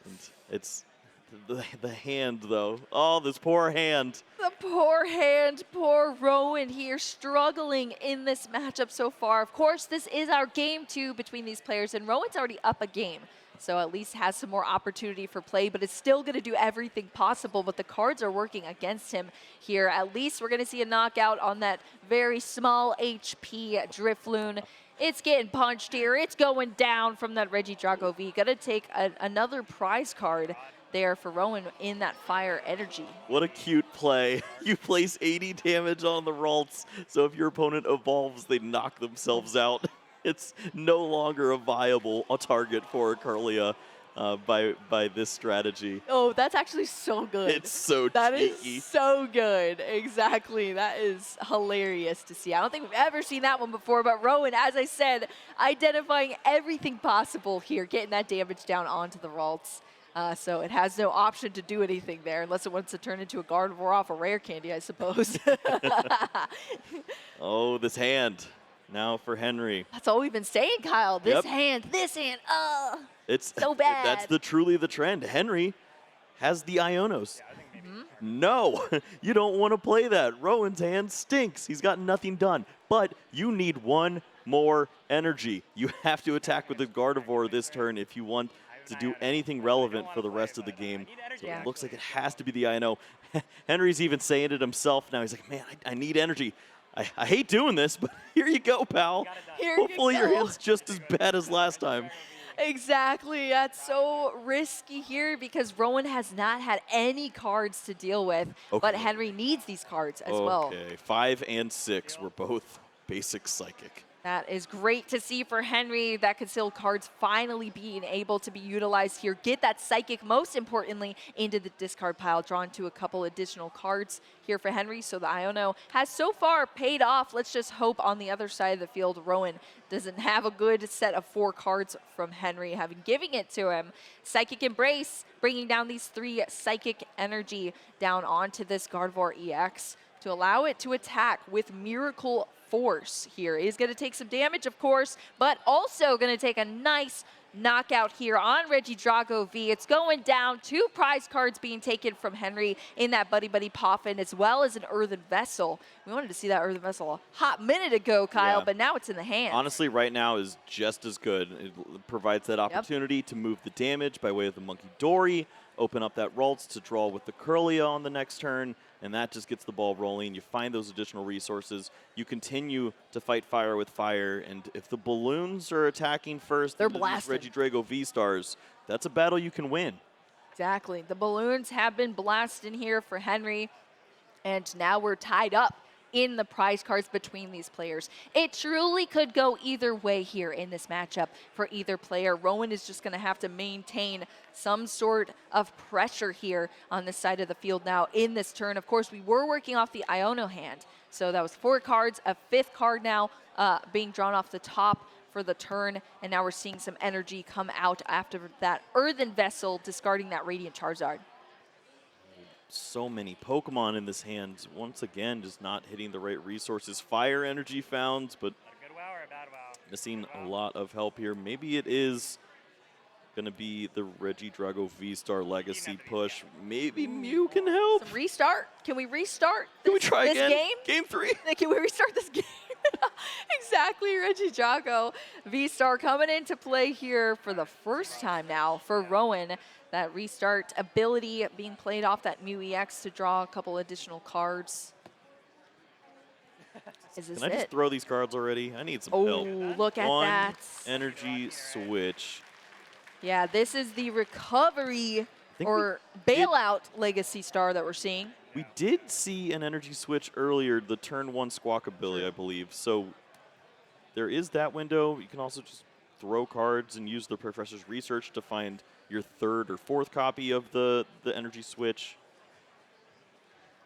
And it's the hand, though. Oh, this poor hand. The poor hand, poor Rowan here, struggling in this matchup so far. Of course, this is our game 2 between these players, and Rowan's already up a game. So at least has some more opportunity for play, but is still going to do everything possible. But the cards are working against him here. At least we're going to see a knockout on that very small HP Drifloon. It's getting punched here. It's going down from that Regidrago V. Going to take another prize card there for Rowan in that fire energy. What a cute play. You place 80 damage on the Ralts, so if your opponent evolves, they knock themselves out. It's no longer a viable target for Kirlia by this strategy. Oh, that's actually so good. It's so That cheeky. is so good. Exactly. That is hilarious to see. I don't think we've ever seen that one before, but Rowan, as I said, identifying everything possible here, getting that damage down onto the Ralts. So it has no option to do anything there unless it wants to turn into a Gardevoir off a rare candy, I suppose. Oh, this hand. Now for Henry. That's all we've been saying, Kyle. This Yep. hand, It's so bad. That's truly the trend. Henry has the Ionos. No, you don't want to play that. Rowan's hand stinks. He's got nothing done. But you need one more energy. You have to attack with the Gardevoir this turn if you want to do anything relevant for the rest of the game. So Yeah. it looks like it has to be the Iono. Henry's even saying it himself now. He's like, man, I need energy. I hate doing this, but here you go, pal. Here you Hopefully your go. hand's just as bad as last time. Exactly. That's so risky here because Rowan has not had any cards to deal with, but Okay. Henry needs these cards as well. Okay, 5 and 6 were both basic psychic. That is great to see for Henry. That concealed cards finally being able to be utilized here. Get that Psychic, most importantly, into the discard pile. Drawn to a couple additional cards here for Henry. So the Iono has so far paid off. Let's just hope on the other side of the field, Rowan doesn't have a good set of 4 cards from Henry, giving it to him. Psychic Embrace, bringing down these 3 Psychic Energy down onto this Gardevoir EX to allow it to attack with Miracle Force here. He's going to take some damage, of course, but also going to take a nice knockout here on Regidrago V. It's going down. 2 prize cards being taken from Henry in that Buddy Buddy Poffin, as well as an Earthen Vessel. We wanted to see that Earthen Vessel a hot minute ago, Kyle, Yeah. but now it's in the hand. Honestly, right now is just as good. It provides that opportunity to move the damage by way of the Monkey Dory, open up that Ralts to draw with the Kirlia on the next turn, and that just gets the ball rolling. You find those additional resources. You continue to fight fire with fire, and if the balloons are attacking first, They're into these blasting. Regidrago V-Stars, that's a battle you can win. Exactly. The balloons have been blasting here for Henry, and now we're tied up in the prize cards between these players. It truly could go either way here in this matchup for either player. Rowan is just going to have to maintain some sort of pressure here on this side of the field now in this turn. Of course, we were working off the Iono hand, so that was 4 cards, a 5th card now being drawn off the top for the turn, and now we're seeing some energy come out after that Earthen Vessel, discarding that Radiant Charizard. So many Pokemon in this hand. Once again, just not hitting the right resources. Fire energy found, but missing a lot of help here. Maybe it is going to be the Regidrago V-Star Legacy push. Maybe Mew can help. Some restart. Can we restart Can we this, try this again? game? Game 3. Can we restart this game? Exactly, Regidrago V-Star coming into play here for the first time now for Rowan. That restart ability being played off that Mew EX to draw a couple additional cards. Is this Can I just it? throw these cards already? I need some Oh, help. look at One that. energy switch. Yeah, this is the recovery think or we did- bailout Legacy Star that we're seeing. We did see an energy switch earlier, the turn 1 Squawkabilly, I believe. So there is that window. You can also just throw cards and use the Professor's Research to find your 3rd or 4th copy of the energy switch.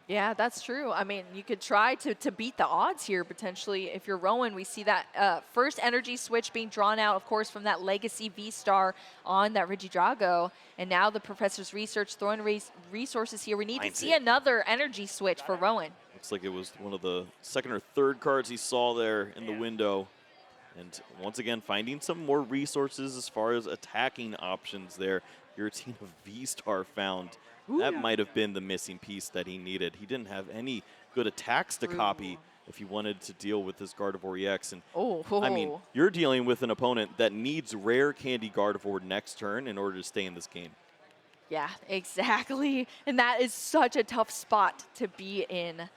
Yeah, that's true. I mean, you could try to beat the odds here, potentially. If you're Rowan, we see that first energy switch being drawn out, of course, from that Legacy V-Star on that Regidrago. And now the Professor's Research throwing resources here. We need to see another energy switch for Rowan. Looks like it was one of the 2nd or 3rd cards he saw there in the window. And once again, finding some more resources as far as attacking options there. Giratina V-Star found. That might have been the missing piece that he needed. He didn't have any good attacks to copy. if you wanted to deal with this Gardevoir EX. And Oh, I mean, you're dealing with an opponent that needs rare candy Gardevoir next turn in order to stay in this game. yeah, exactly. And that is such a tough spot to be in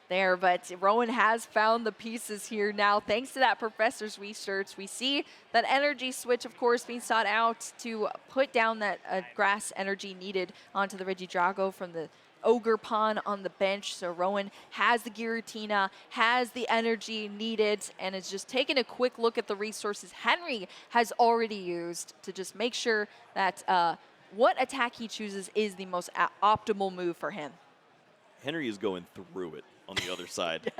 there. But Rowan has found the pieces here now. Thanks to that professor's research, we see that energy switch, of course, being sought out to put down that grass energy needed onto the Regidrago from the Ogre Pawn on the bench. So Rowan has the Giratina, has the energy needed, and is just taking a quick look at the resources Henry has already used to just make sure that what attack he chooses is the most optimal move for him. Henry is going through it on the other side.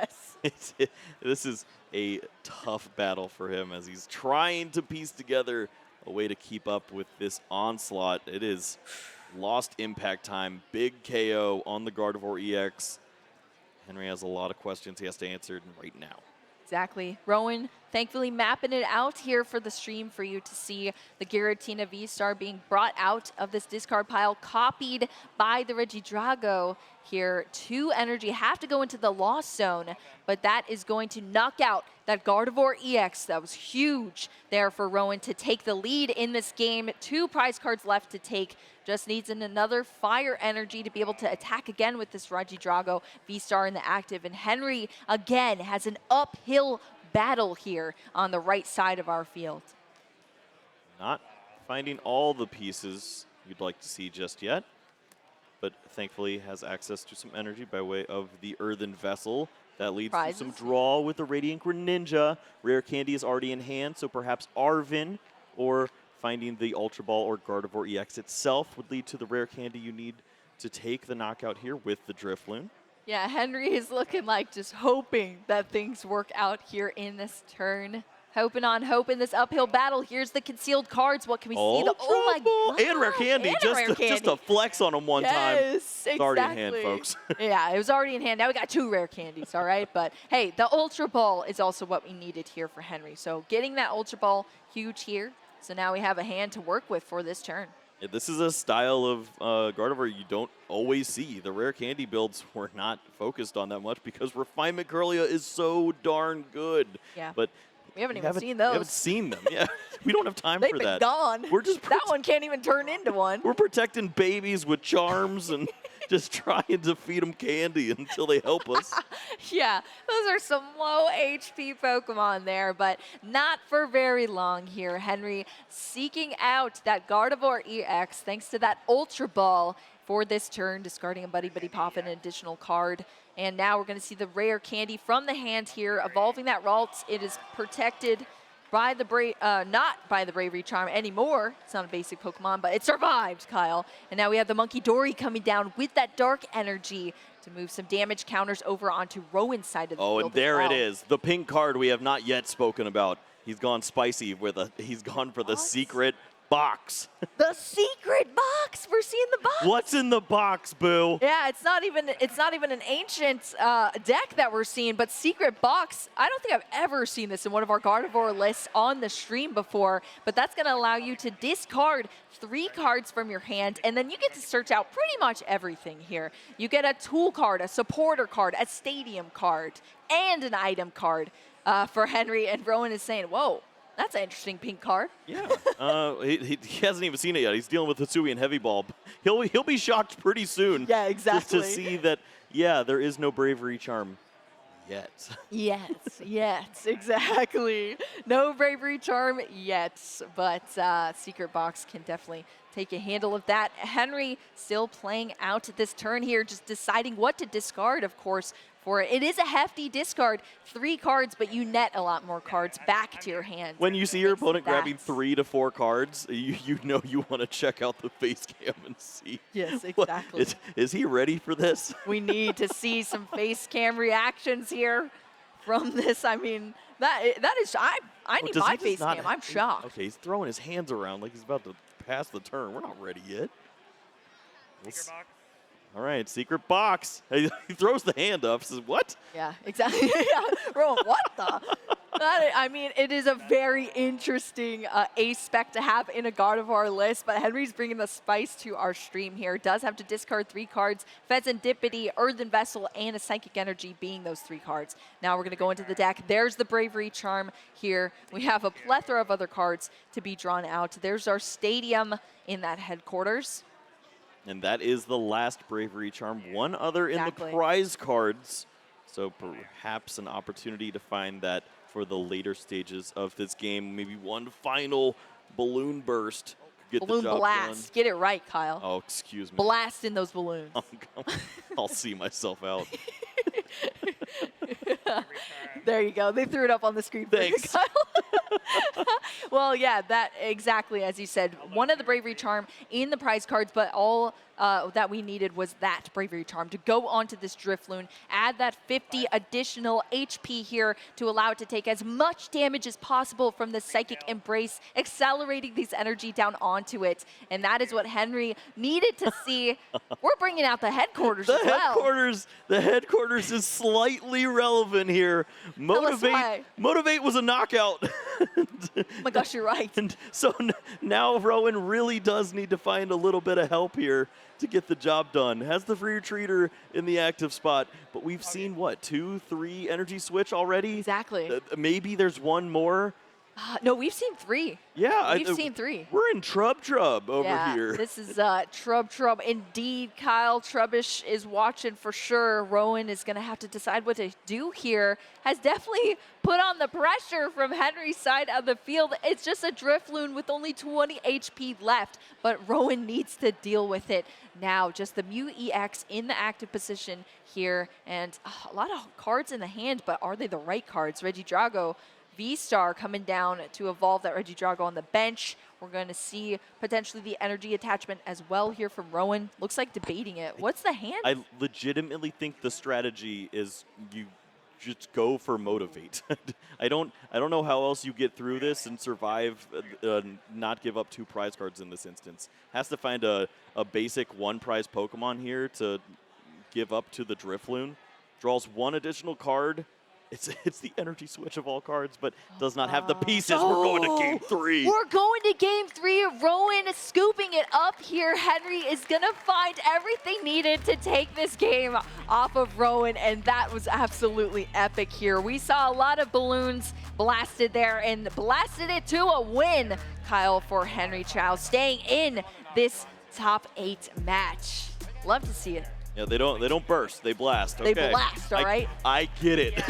Yes. This is a tough battle for him as he's trying to piece together a way to keep up with this onslaught. It is lost impact time, big KO on the Gardevoir EX. Henry has a lot of questions he has to answer right now. Exactly. Rowan, thankfully mapping it out here for the stream for you to see the Giratina V-Star being brought out of this discard pile, copied by the Regidrago here. 2 energy have to go into the lost zone, but that is going to knock out that Gardevoir EX. That was huge there for Rowan to take the lead in this game. 2 prize cards left to take. Just needs another fire energy to be able to attack again with this Regidrago V-Star in the active. And Henry, again, has an uphill battle here on the right side of our field. Not finding all the pieces you'd like to see just yet, but thankfully has access to some energy by way of the Earthen Vessel. That leads Prizes. to some draw with the Radiant Greninja. Rare candy is already in hand, so perhaps Arvin or finding the Ultra Ball or Gardevoir EX itself would lead to the rare candy you need to take the knockout here with the Drifloon. Yeah, Henry is looking like just hoping that things work out here in this turn. Hoping on hope in this uphill battle. Here's the concealed cards. What can we see? Oh my God. And rare candy. Just a flex on them one time. Yes, It's already in hand, folks. Yeah, it was already in hand. Now we got 2 rare candies, all right? But hey, the Ultra Ball is also what we needed here for Henry. So getting that Ultra Ball, huge here. So now we have a hand to work with for this turn. Yeah, this is a style of Gardevoir you don't always see. The rare candy builds were not focused on that much because Refinement Curlia is so darn good. Yeah. But we haven't even seen those. We haven't seen them. Yeah, we don't have time for that. They've been gone. We're just that one can't even turn into one. We're protecting babies with charms and just trying to feed them candy until they help us. Yeah, those are some low HP Pokemon there, but not for very long here. Henry seeking out that Gardevoir EX thanks to that Ultra Ball for this turn, discarding a Buddy Buddy Pop and an additional card. And now we're going to see the rare candy from the hand here, evolving that Ralts. It is protected by the not by the Bravery Charm anymore. It's not a basic Pokemon, but it survived, Kyle. And now we have the Monkey Dory coming down with that dark energy to move some damage counters over onto Rowan's side of the field. Oh, and there it is. The pink card we have not yet spoken about. He's gone spicy with he's gone for the secret box. The secret box. We're seeing the box. What's in the box, Boo? Yeah, it's not even an ancient deck that we're seeing, but secret box. I don't think I've ever seen this in one of our Gardevoir lists on the stream before, but that's going to allow you to discard 3 cards from your hand, and then you get to search out pretty much everything here. You get a tool card, a supporter card, a stadium card, and an item card for Henry, and Rowan is saying, whoa, that's an interesting pink card. Yeah, he hasn't even seen it yet. He's dealing with Hisui and Heavy Ball. He'll be shocked pretty soon. Yeah, exactly. Just to see that, yeah, there is no Bravery Charm yet. Yes, exactly. No Bravery Charm yet, but Secret Box can definitely take a handle of that. Henry still playing out this turn here, just deciding what to discard, of course, for it. It is a hefty discard, 3 cards, but you net a lot more cards back to your hand. When you see your opponent grabbing 3 to 4 cards, you know you want to check out the face cam and see. Yes, exactly. Is he ready for this? We need to see some face cam reactions here from this. I mean, that is, I need my face cam. I'm shocked. Okay, he's throwing his hands around like he's about to pass the turn. We're not ready yet. All right, secret box. He throws the hand up, says, what? Yeah, exactly. Yeah, Rowan, what the? I mean, it is a very interesting ace spec to have in a Gardevoir list, but Henry's bringing the spice to our stream here. Does have to discard 3 cards, Pheasantipity, Earthen Vessel, and a Psychic Energy being those 3 cards. Now we're going to go into the deck. There's the Bravery Charm here. We have a plethora of other cards to be drawn out. There's our Stadium in that headquarters. And that is the last Bravery Charm. One other in Exactly. the prize cards. So perhaps an opportunity to find that for the later stages of this game. Maybe one final balloon burst. Get Balloon the job blast. done. Get it right, Kyle. Oh, excuse me. Blast in those balloons. I'll see myself out. There you go. They threw it up on the screen for you, Thanks. Kyle. Well, yeah, that exactly as you said. One of the Bravery Charm in the prize cards, but all that we needed was that Bravery Charm to go onto this Drifloon, add that 50 additional HP here to allow it to take as much damage as possible from the Psychic Embrace, accelerating this energy down onto it. And that is what Henry needed to see. We're bringing out the headquarters as well. The headquarters is slightly relevant here. why. Motivate was a knockout. Oh my gosh, you're right. And so now Rowan really does need to find a little bit of help here to get the job done. Has the free retreater in the active spot, but we've seen, what, 2, 3 energy switch already? Exactly. Maybe there's one more. No, we've seen 3. Yeah. We've seen 3. We're in Trub over here. This is Trub indeed. Kyle Trubbish is watching for sure. Rowan is going to have to decide what to do here. Has definitely put on the pressure from Henry's side of the field. It's just a Drifloon with only 20 HP left, but Rowan needs to deal with it now. Just the Mew EX in the active position here, and a lot of cards in the hand, but are they the right cards? Regidrago, V-Star coming down to evolve that Regidrago on the bench. We're going to see potentially the energy attachment as well here from Rowan. Looks like debating it. What's the hand? I legitimately think the strategy is you just go for Motivate. I don't know how else you get through this and survive, not give up 2 prize cards in this instance. Has to find a basic 1 prize Pokemon here to give up to the Drifloon. Draws 1 additional card. It's the energy switch of all cards, but does not have the pieces. We're going to game 3. We're going to game 3. Rowan is scooping it up here. Henry is going to find everything needed to take this game off of Rowan, and that was absolutely epic here. We saw a lot of balloons blasted there and blasted it to a win, Kyle, for Henry Chao, staying in this top 8 match. Love to see it. Yeah, they don't burst. They blast. Okay. They blast, all right? I get it.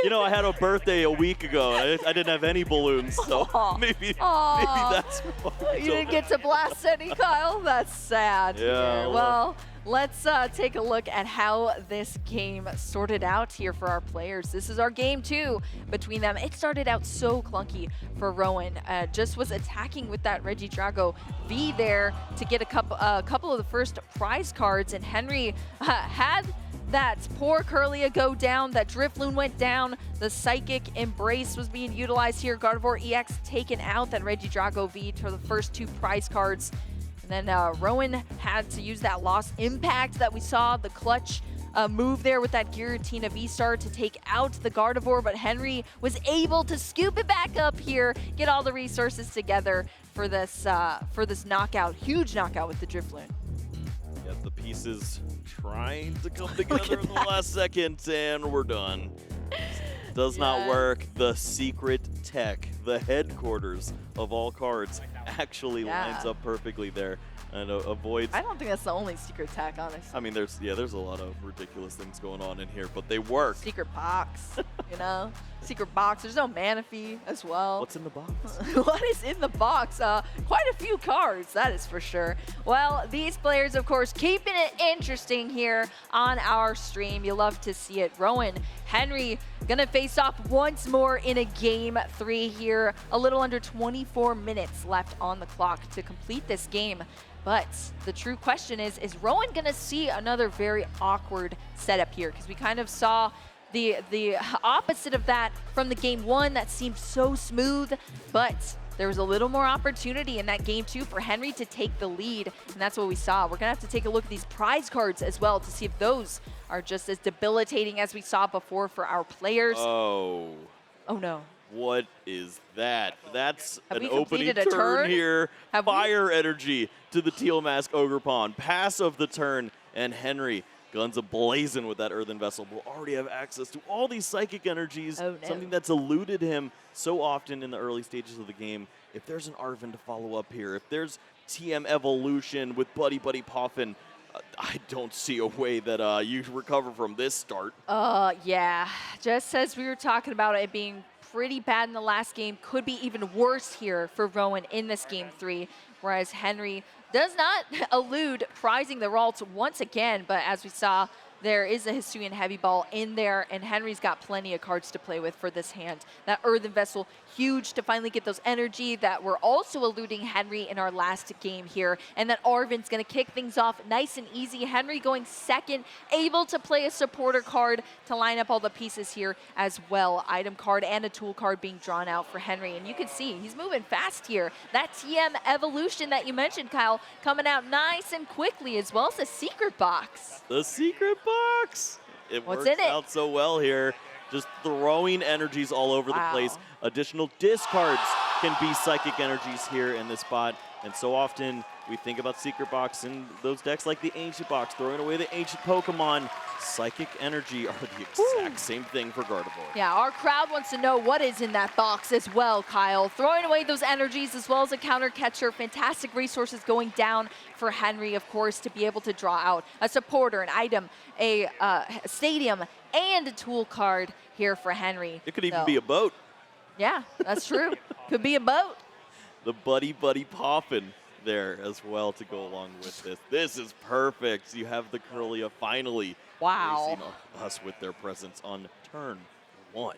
You know, I had a birthday a week ago. I didn't have any balloons, so maybe that's why. You didn't get to blast any, Kyle? That's sad. Yeah. Here. Well, let's take a look at how this game sorted out here for our players. This is our game 2 between them. It started out so clunky for Rowan. Just was attacking with that Regidrago V there to get a couple of the first prize cards, and Henry had that poor Curlia go down, that Drifloon went down, the Psychic Embrace was being utilized here, Gardevoir EX taken out, that Regidrago V for the first 2 prize cards. And then Rowan had to use that Lost Impact that we saw, the clutch move there with that Giratina V-Star to take out the Gardevoir, but Henry was able to scoop it back up here, get all the resources together for this knockout, huge knockout with the Drifloon. Got the pieces trying to come together in the last second, and we're done. Does not work. The secret tech, the headquarters of all cards, actually lines up perfectly there and avoids. I don't think that's the only secret tech, honestly. I mean, there's a lot of ridiculous things going on in here, but they work. Secret box, you know? Secret box. There's no Manaphy as well. What's in the box? What is in the box? Quite a few cards, that is for sure. Well, these players, of course, keeping it interesting here on our stream. You love to see it. Rowan, Henry, gonna face off once more in a game 3 here. A little under 24 minutes left on the clock to complete this game. But the true question is Rowan gonna see another very awkward setup here? Because we kind of saw the opposite of that from the game 1 that seemed so smooth, but there was a little more opportunity in that game two for Henry to take the lead, and that's what we saw. We're gonna have to take a look at these prize cards as well to see if those are just as debilitating as we saw before for our players. Oh. Oh no. What is that? That's Have an we opening completed a turn here. Have we? Fire energy to the Teal Mask Ogre Pawn. Pass of the turn, and Henry, guns ablazing with that Earthen Vessel, will already have access to all these psychic energies, Oh, no. something that's eluded him so often in the early stages of the game. If there's an Arven to follow up here, if there's TM Evolution with Buddy Buddy Poffin, I don't see a way that you recover from this start. Yeah, just as we were talking about it being pretty bad in the last game, could be even worse here for Rowan in this game three, whereas Henry does not elude prizing the Ralts once again, but as we saw, there is a Hisuian Heavy Ball in there, and Henry's got plenty of cards to play with for this hand. That Earthen Vessel, huge to finally get those energy that were also eluding Henry in our last game here. And that Arven's going to kick things off nice and easy. Henry going second, able to play a supporter card to line up all the pieces here as well. Item card and a tool card being drawn out for Henry. And you can see he's moving fast here. That TM Evolution that you mentioned, Kyle, coming out nice and quickly, as well as the secret box. The secret box. It What's works in it? out so well here. Just throwing energies all over the place. Additional discards can be psychic energies here in this spot. And so often we think about secret box in those decks like the ancient box, throwing away the ancient Pokemon. Psychic energy are the exact same thing for Gardevoir. Yeah, our crowd wants to know what is in that box as well, Kyle. Throwing away those energies as well as a counter catcher. Fantastic resources going down for Henry, of course, to be able to draw out a supporter, an item, a stadium, and a tool card here for Henry. It could even be a boat. Yeah, that's true. Could be a boat. The Buddy Buddy Poffin there as well to go along with this. This is perfect. You have the Curlia finally gracing us with their presence on turn one.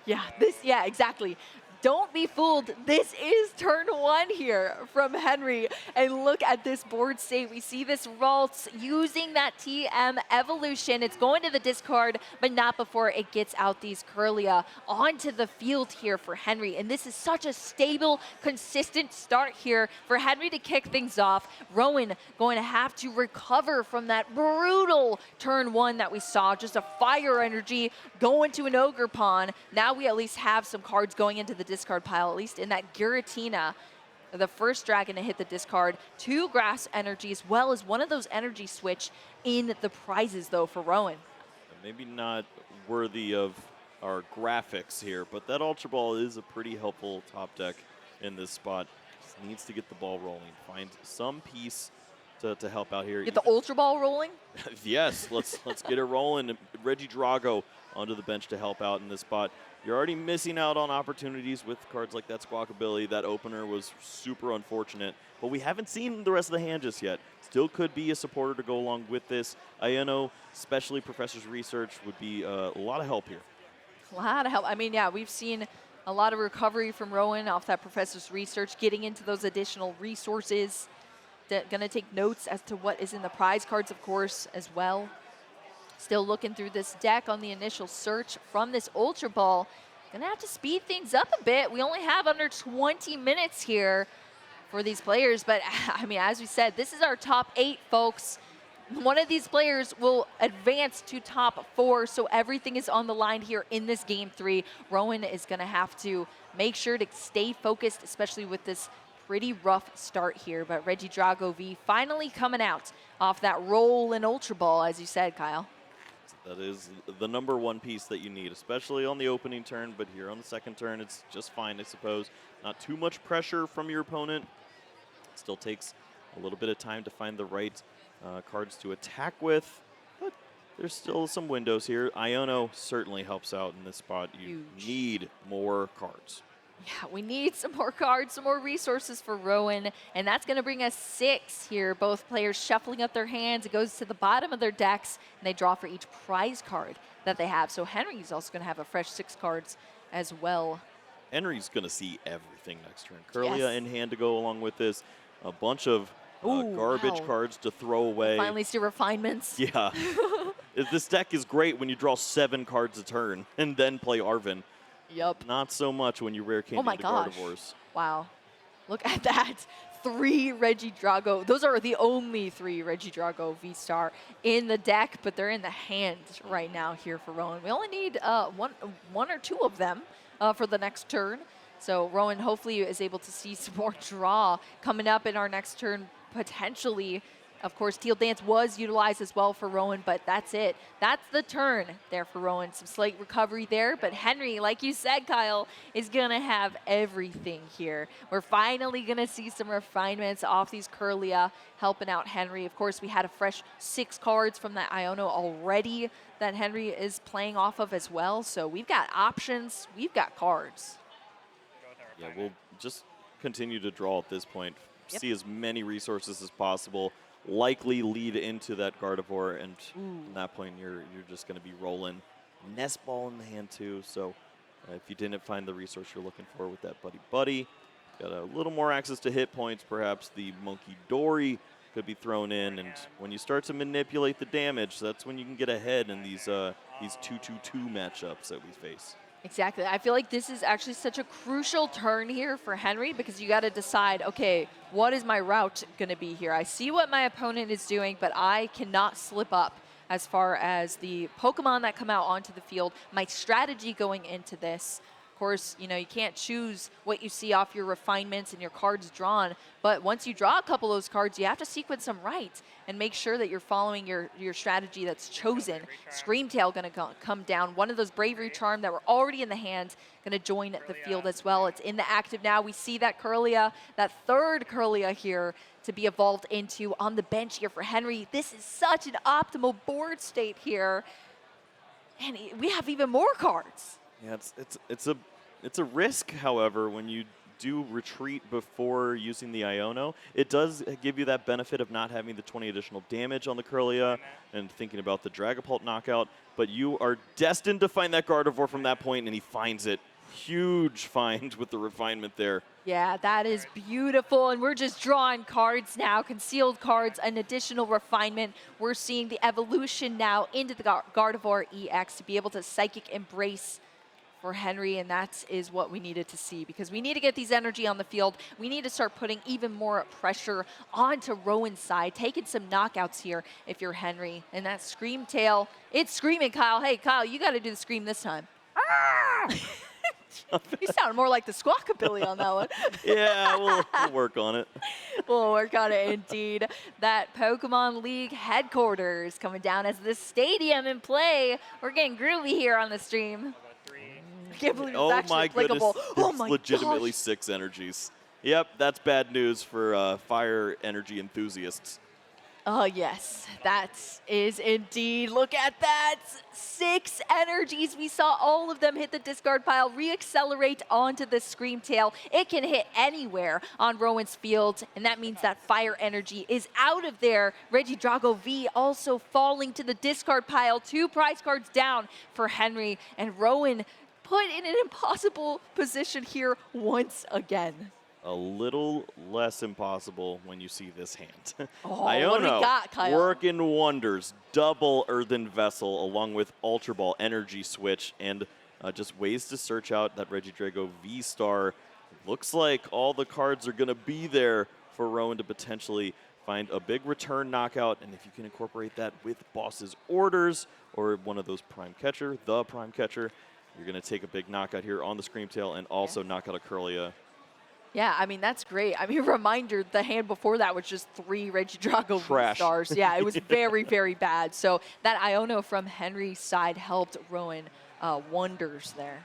Yeah, exactly. Don't be fooled. This is turn one here from Henry. And look at this board state. We see this Ralts using that TM Evolution. It's going to the discard, but not before it gets out these Curlia onto the field here for Henry. And this is such a stable, consistent start here for Henry to kick things off. Rowan going to have to recover from that brutal turn one that we saw. Just a fire energy going to an Ogre Pawn. Now we at least have some cards going into the discard pile, at least in that Giratina, the first dragon to hit the discard, 2 grass energy, as well as one of those energy switch in the prizes, though, for Rowan. Maybe not worthy of our graphics here, but that Ultra Ball is a pretty helpful top deck in this spot. Just needs to get the ball rolling, find some piece to help out here. Get the Ultra Ball rolling? Yes, let's get it rolling. Reggie Drago onto the bench to help out in this spot. You're already missing out on opportunities with cards like that Squawkabilly. That opener was super unfortunate, but we haven't seen the rest of the hand just yet. Still could be a supporter to go along with this. Iono, especially Professor's Research, would be a lot of help here. A lot of help. I mean, yeah, we've seen a lot of recovery from Rowan off that Professor's Research, getting into those additional resources. Going to take notes as to what is in the prize cards, of course, as well. Still looking through this deck on the initial search from this Ultra Ball. Gonna have to speed things up a bit. We only have under 20 minutes here for these players, but I mean, as we said, this is our top 8, folks. One of these players will advance to top 4, so everything is on the line here in this game 3. Rowan is gonna have to make sure to stay focused, especially with this pretty rough start here, but Reggie Drago V finally coming out off that roll in Ultra Ball, as you said, Kyle. That is the #1 piece that you need, especially on the opening turn, but here on the second turn, it's just fine, I suppose. Not too much pressure from your opponent. It still takes a little bit of time to find the right cards to attack with, but there's still some windows here. Iono certainly helps out in this spot. You need more cards. Yeah, we need some more cards, some more resources for Rowan, and that's going to bring us 6 here. Both players shuffling up their hands. It goes to the bottom of their decks, and they draw for each prize card that they have. So Henry's also going to have a fresh 6 cards as well. Henry's going to see everything next turn. Curlia in hand to go along with this. A bunch of garbage cards to throw away. Finally see refinements. Yeah. This deck is great when you draw 7 cards a turn and then play Arven. Yep. Not so much when you rare candy Oh my the gosh. Gardevoirs. Wow. Look at that. 3 Regidrago. Those are the only 3 Regidrago V-Star in the deck, but they're in the hand right now here for Rowan. We only need one or 2 of them for the next turn. So Rowan hopefully is able to see some more draw coming up in our next turn, potentially. Of course, Teal Dance was utilized as well for Rowan, but that's it. That's the turn there for Rowan. Some slight recovery there, but Henry, like you said, Kyle, is going to have everything here. We're finally going to see some refinements off these Curlia, helping out Henry. Of course, we had a fresh 6 cards from that Iono already that Henry is playing off of as well. So we've got options, we've got cards. Yeah, we'll just continue to draw at this point. Yep. See as many resources as possible. Likely lead into that Gardevoir, and at that point you're just going to be rolling. Nest Ball in the hand too, so if you didn't find the resource you're looking for with that Buddy, got a little more access to hit points. Perhaps the Monkey Dory could be thrown in, and when you start to manipulate the damage, that's when you can get ahead in these 2-2-2 matchups that we face. Exactly. I feel like this is actually such a crucial turn here for Henry because you got to decide, okay, what is my route going to be here? I see what my opponent is doing, but I cannot slip up as far as the Pokemon that come out onto the field. My strategy going into this, of course, you know, you can't choose what you see off your refinements and your cards drawn, but once you draw a couple of those cards, you have to sequence them right and make sure that you're following your strategy that's chosen. Screamtail going to come down. One of those Bravery Charm that were already in the hand going to join the field as well. It's in the active now. We see that Curlia, that third Curlia here to be evolved into on the bench here for Henry. This is such an optimal board state here. And we have even more cards. Yeah, it's a risk, however, when you do retreat before using the Iono. It does give you that benefit of not having the 20 additional damage on the Curlia and thinking about the Dragapult knockout, but you are destined to find that Gardevoir from that point, and he finds it. Huge find with the refinement there. Yeah, that is beautiful, and we're just drawing cards now, concealed cards, an additional refinement. We're seeing the evolution now into the Gardevoir EX to be able to Psychic Embrace for Henry, and that is what we needed to see because we need to get these energy on the field. We need to start putting even more pressure onto Rowan's side, taking some knockouts here if you're Henry. And that Screamtail, it's screaming, Kyle. Hey, Kyle, you got to do the scream this time. You sound more like the Squawkabilly on that one. Yeah, we'll work on it. We'll work on it indeed. That Pokemon League headquarters coming down as the stadium in play. We're getting groovy here on the stream. I can't believe it's actually my applicable. goodness, Oh it's my legitimately gosh. 6 energies. Yep, that's bad news for fire energy enthusiasts. Oh, yes, that is indeed. Look at that. 6 energies. We saw all of them hit the discard pile, re-accelerate onto the Screamtail. It can hit anywhere on Rowan's field, and that means that fire energy is out of there. Regidrago V also falling to the discard pile. 2 prize cards down for Henry, and Rowan put in an impossible position here once again. A little less impossible when you see this hand. Oh, Iono, what do we got, Kyle? working wonders. Double Earthen Vessel along with Ultra Ball, Energy Switch, and just ways to search out that Regidrago V-Star. Looks like all the cards are going to be there for Rowan to potentially find a big return knockout, and if you can incorporate that with Boss's Orders or one of those Prime Catcher, the Prime Catcher, you're going to take a big knockout here on the Screamtail and also knock out a Curlia. Yeah, I mean, that's great. I mean, reminder, the hand before that was just 3 Regidrago Trash. V-Stars. Yeah, it was very, very bad. So that Iono from Henry's side helped Rowan wonders there.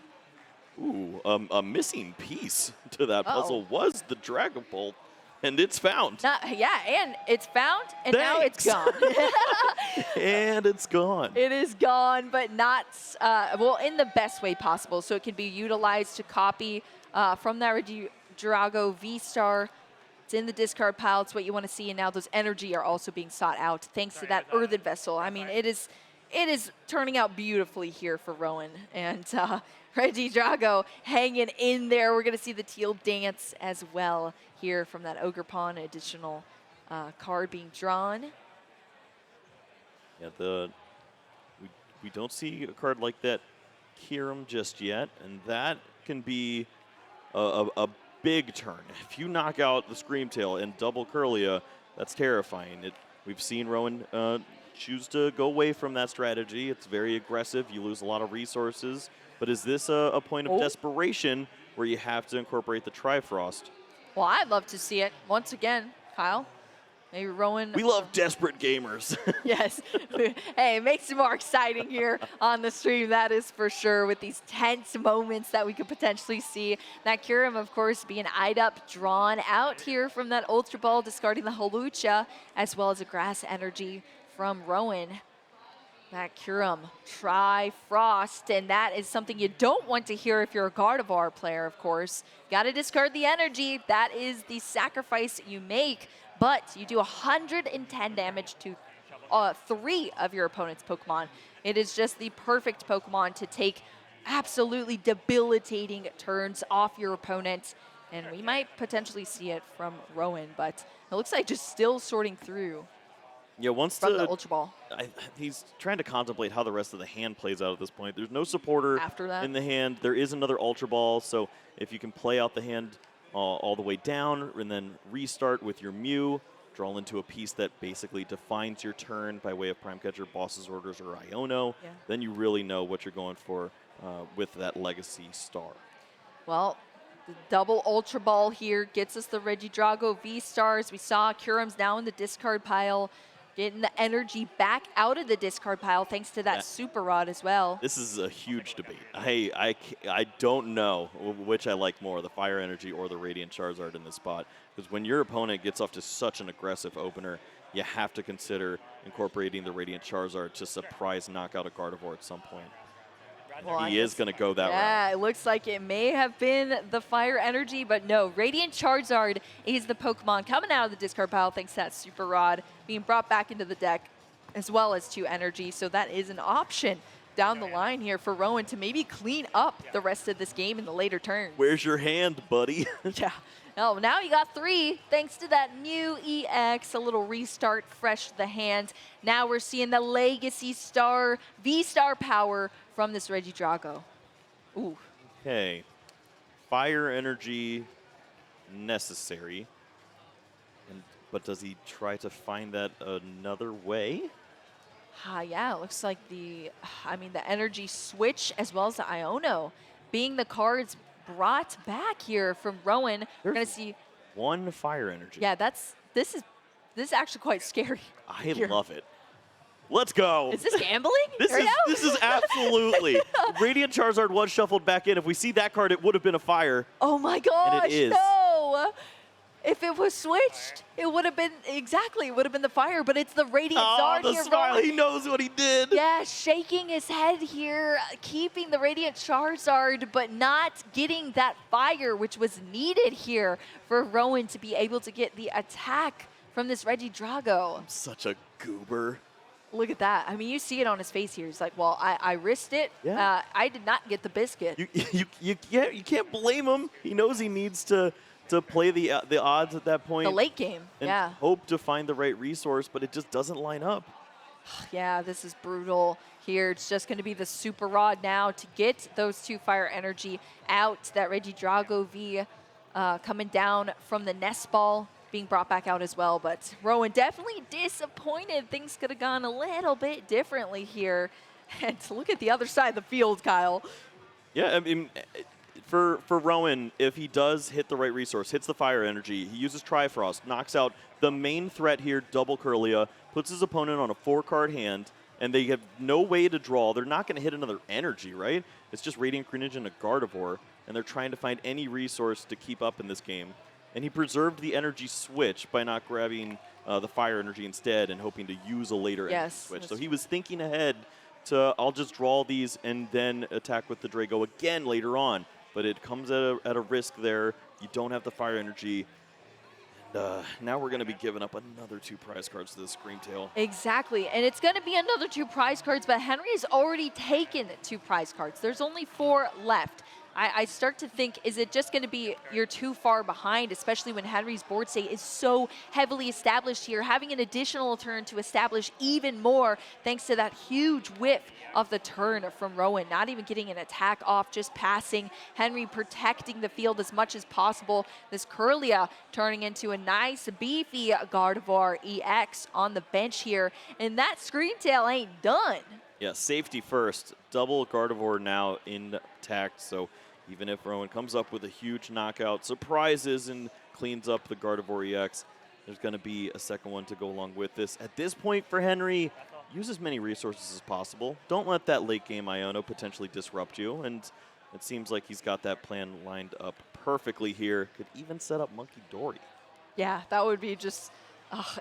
Ooh, a missing piece to that puzzle was the Dragapult, and it's found. Yeah, and it's found, and now it's gone. And it's gone. It is gone, but not, well, in the best way possible. So it can be utilized to copy from that Regidrago V-Star. It's in the discard pile. It's what you want to see, and now those energy are also being sought out thanks to that Earthen Vessel. I mean, it is turning out beautifully here for Rowan. And Regidrago hanging in there. We're going to see the Teal Dance as well here from that Ogerpon, additional card being drawn. Yeah, we don't see a card like that Kieran just yet, and that can be a big turn. If you knock out the Screamtail and double Curlia, that's terrifying. We've seen Rowan choose to go away from that strategy. It's very aggressive. You lose a lot of resources. But is this a point of desperation where you have to incorporate the Trifrost? Well, I'd love to see it once again, Kyle. Maybe Rowan. We love desperate gamers. Yes. Hey, it makes it more exciting here on the stream, that is for sure, with these tense moments that we could potentially see. That Kyurem, of course, being eyed up, drawn out here from that Ultra Ball, discarding the Hawlucha, as well as a Grass Energy from Rowan. That Kyurem, Tri-Frost, and that is something you don't want to hear if you're a Gardevoir player, of course. Got to discard the energy. That is the sacrifice you make, but you do 110 damage to 3 of your opponent's Pokemon. It is just the perfect Pokemon to take absolutely debilitating turns off your opponent, and we might potentially see it from Rowan, but it looks like just still sorting through. Yeah, once from the Ultra Ball. He's trying to contemplate how the rest of the hand plays out at this point. There's no supporter After that. in the hand. There is another Ultra Ball, so if you can play out the hand all the way down and then restart with your Mew, draw into a piece that basically defines your turn by way of Prime Catcher, Boss's Orders, or Iono, then you really know what you're going for with that Legacy Star. Well, the double Ultra Ball here gets us the Regidrago V-Stars. We saw Kyurem's now in the discard pile, getting the energy back out of the discard pile thanks to that Super Rod as well. This is a huge debate. I don't know which I like more, the Fire Energy or the Radiant Charizard in this spot. Because when your opponent gets off to such an aggressive opener, you have to consider incorporating the Radiant Charizard to surprise knock out a Gardevoir at some point. Well, he is going to go that route. Yeah, it looks like it may have been the Fire Energy, but no. Radiant Charizard is the Pokemon coming out of the discard pile thanks to that Super Rod being brought back into the deck, as well as 2 energy. So that is an option down the line here for Rowan to maybe clean up the rest of this game in the later turns. Where's your hand, buddy? Yeah. Oh, now you got 3 thanks to that new EX, a little restart, fresh the hand. Now we're seeing the Legacy Star, V-Star power from this Regidrago. Ooh. Okay. Fire Energy necessary. But does he try to find that another way? Yeah, it looks like the energy switch as well as the Iono being the cards brought back here from Rowan. We're going to see 1 Fire Energy. Yeah, this is actually quite scary. I love it. Let's go. Is this gambling? This is absolutely. Radiant Charizard was shuffled back in. If we see that card, it would have been a fire. Oh my gosh, and it is. no. If it was switched, it would have been, it would have been the fire, but it's the Radiant Zard the here. smile, he knows what he did. Yeah, shaking his head here, keeping the Radiant Charizard, but not getting that fire, which was needed here for Rowan to be able to get the attack from this Regidrago. I'm such a goober. Look at that. I mean, you see it on his face here. He's like, well, I risked it. Yeah. I did not get the biscuit. You can't blame him. He knows he needs to play the odds at that point. The late game, and yeah. hope to find the right resource, but it just doesn't line up. Yeah, this is brutal here. It's just going to be the Super Rod now to get those 2 Fire Energy out. That Regidrago V coming down from the Nest Ball being brought back out as well. But Rowan definitely disappointed. Things could have gone a little bit differently here. And look at the other side of the field, Kyle. Yeah, I mean, for Rowan, if he does hit the right resource, hits the Fire Energy, he uses Trifrost, knocks out the main threat here, double Curlia, puts his opponent on a 4-card hand, and they have no way to draw. They're not going to hit another energy, right? It's just Radiant Greninja and a Gardevoir, and they're trying to find any resource to keep up in this game. And he preserved the energy switch by not grabbing the Fire Energy instead and hoping to use a later energy switch. So he was thinking ahead to, I'll just draw these and then attack with the Drago again later on. But it comes at a risk there. You don't have the Fire Energy. And now we're going to be giving up another 2 prize cards to the Screamtail. Exactly, and it's going to be another 2 prize cards, but Henry has already taken 2 prize cards. There's only 4 left. I start to think, is it just going to be you're too far behind, especially when Henry's board state is so heavily established here, having an additional turn to establish even more thanks to that huge whiff of the turn from Rowan, not even getting an attack off, just passing. Henry protecting the field as much as possible. This Curlia turning into a nice beefy Gardevoir EX on the bench here, and that Screen Tail ain't done. Yeah, safety first. Double Gardevoir now intact, so even if Rowan comes up with a huge knockout, surprises and cleans up the Gardevoir EX, there's going to be a second one to go along with this. At this point for Henry, use as many resources as possible. Don't let that late game Iono potentially disrupt you, and it seems like he's got that plan lined up perfectly here. Could even set up Monkey Dory. Yeah, that would be just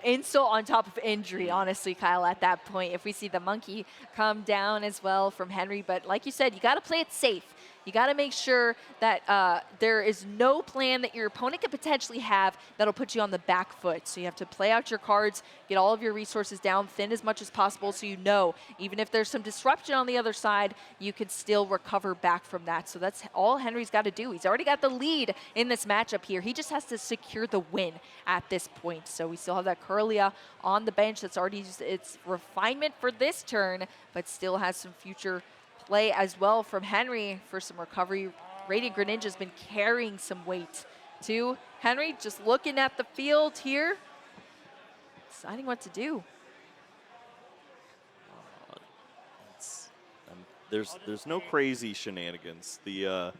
insult on top of injury, honestly, Kyle, at that point, if we see the monkey come down as well from Henry. But like you said, you got to play it safe. You got to make sure that there is no plan that your opponent could potentially have that'll put you on the back foot. So you have to play out your cards, get all of your resources down thin as much as possible so you know, even if there's some disruption on the other side, you could still recover back from that. So that's all Henry's got to do. He's already got the lead in this matchup here. He just has to secure the win at this point. So we still have that Curlia on the bench that's already used its refinement for this turn, but still has some future play as well from Henry for some recovery. Radiant Greninja's been carrying some weight too. Henry just looking at the field here, deciding what to do. There's no crazy shenanigans. The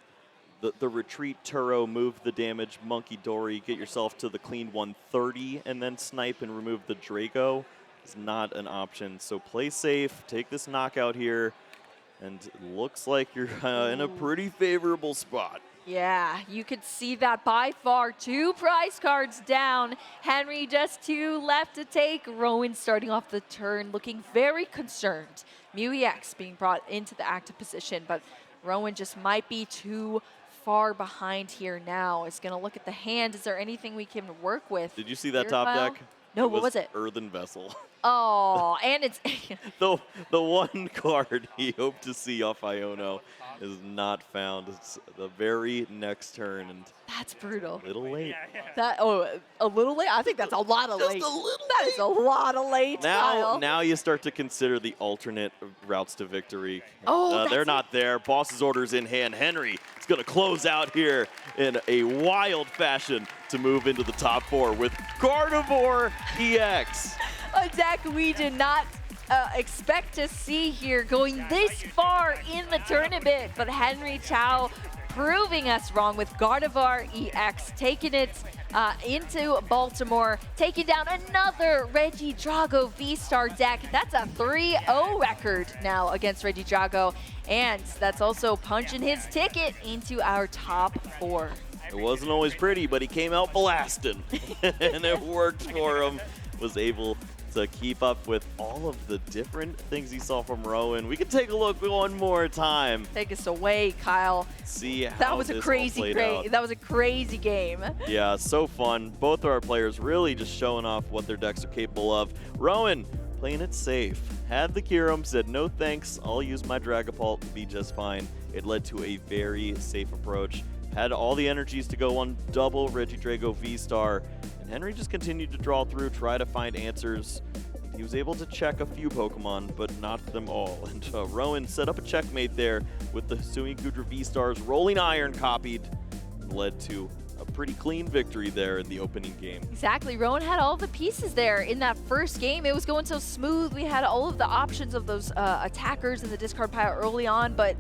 retreat Turo, move the damage, Monkey Dory, get yourself to the clean 130, and then snipe and remove the Draco is not an option. So play safe, take this knockout here, and it looks like you're in a pretty favorable spot. Yeah, you could see that by far. 2 prize cards down. Henry just 2 left to take. Rowan starting off the turn looking very concerned. Mew EX being brought into the active position, but Rowan just might be too far behind here now. Is going to look at the hand. Is there anything we can work with? Did you see that here, top Kyle? deck? No, what was it? Earthen Vessel. Oh, and it's the one card he hoped to see off Iono is not found. It's the very next turn, and that's brutal. A little late. That a little late? I think that's a lot of late. Just a little That late. is a lot of late, Kyle. Now you start to consider the alternate routes to victory. Oh, they're not there. Boss's orders in hand. Henry is going to close out here in a wild fashion to move into the top 4 with Gardevoir EX. A deck we did not expect to see here going this far in the tournament, but Henry Chao proving us wrong with Gardevoir EX, taking it into Baltimore, taking down another Regidrago V-Star deck. That's a 3-0 record now against Regidrago, and that's also punching his ticket into our top 4. It wasn't always pretty, but he came out blasting, and it worked for him. Was able to keep up with all of the different things he saw from Rowan. We can take a look one more time. Take us away, Kyle. See how that was this a crazy That was a crazy game. Yeah, so fun. Both of our players really just showing off what their decks are capable of. Rowan playing it safe. Had the Kyurem, said no thanks, I'll use my Dragapult and be just fine. It led to a very safe approach. Had all the energies to go on double Regidrago V-Star, and Henry just continued to draw through, try to find answers. He was able to check a few Pokemon, but not them all. And Rowan set up a checkmate there with the Suicune V-Stars. Rolling Iron copied, and led to a pretty clean victory there in the opening game. Exactly. Rowan had all the pieces there in that first game. It was going so smooth. We had all of the options of those attackers in the discard pile early on, but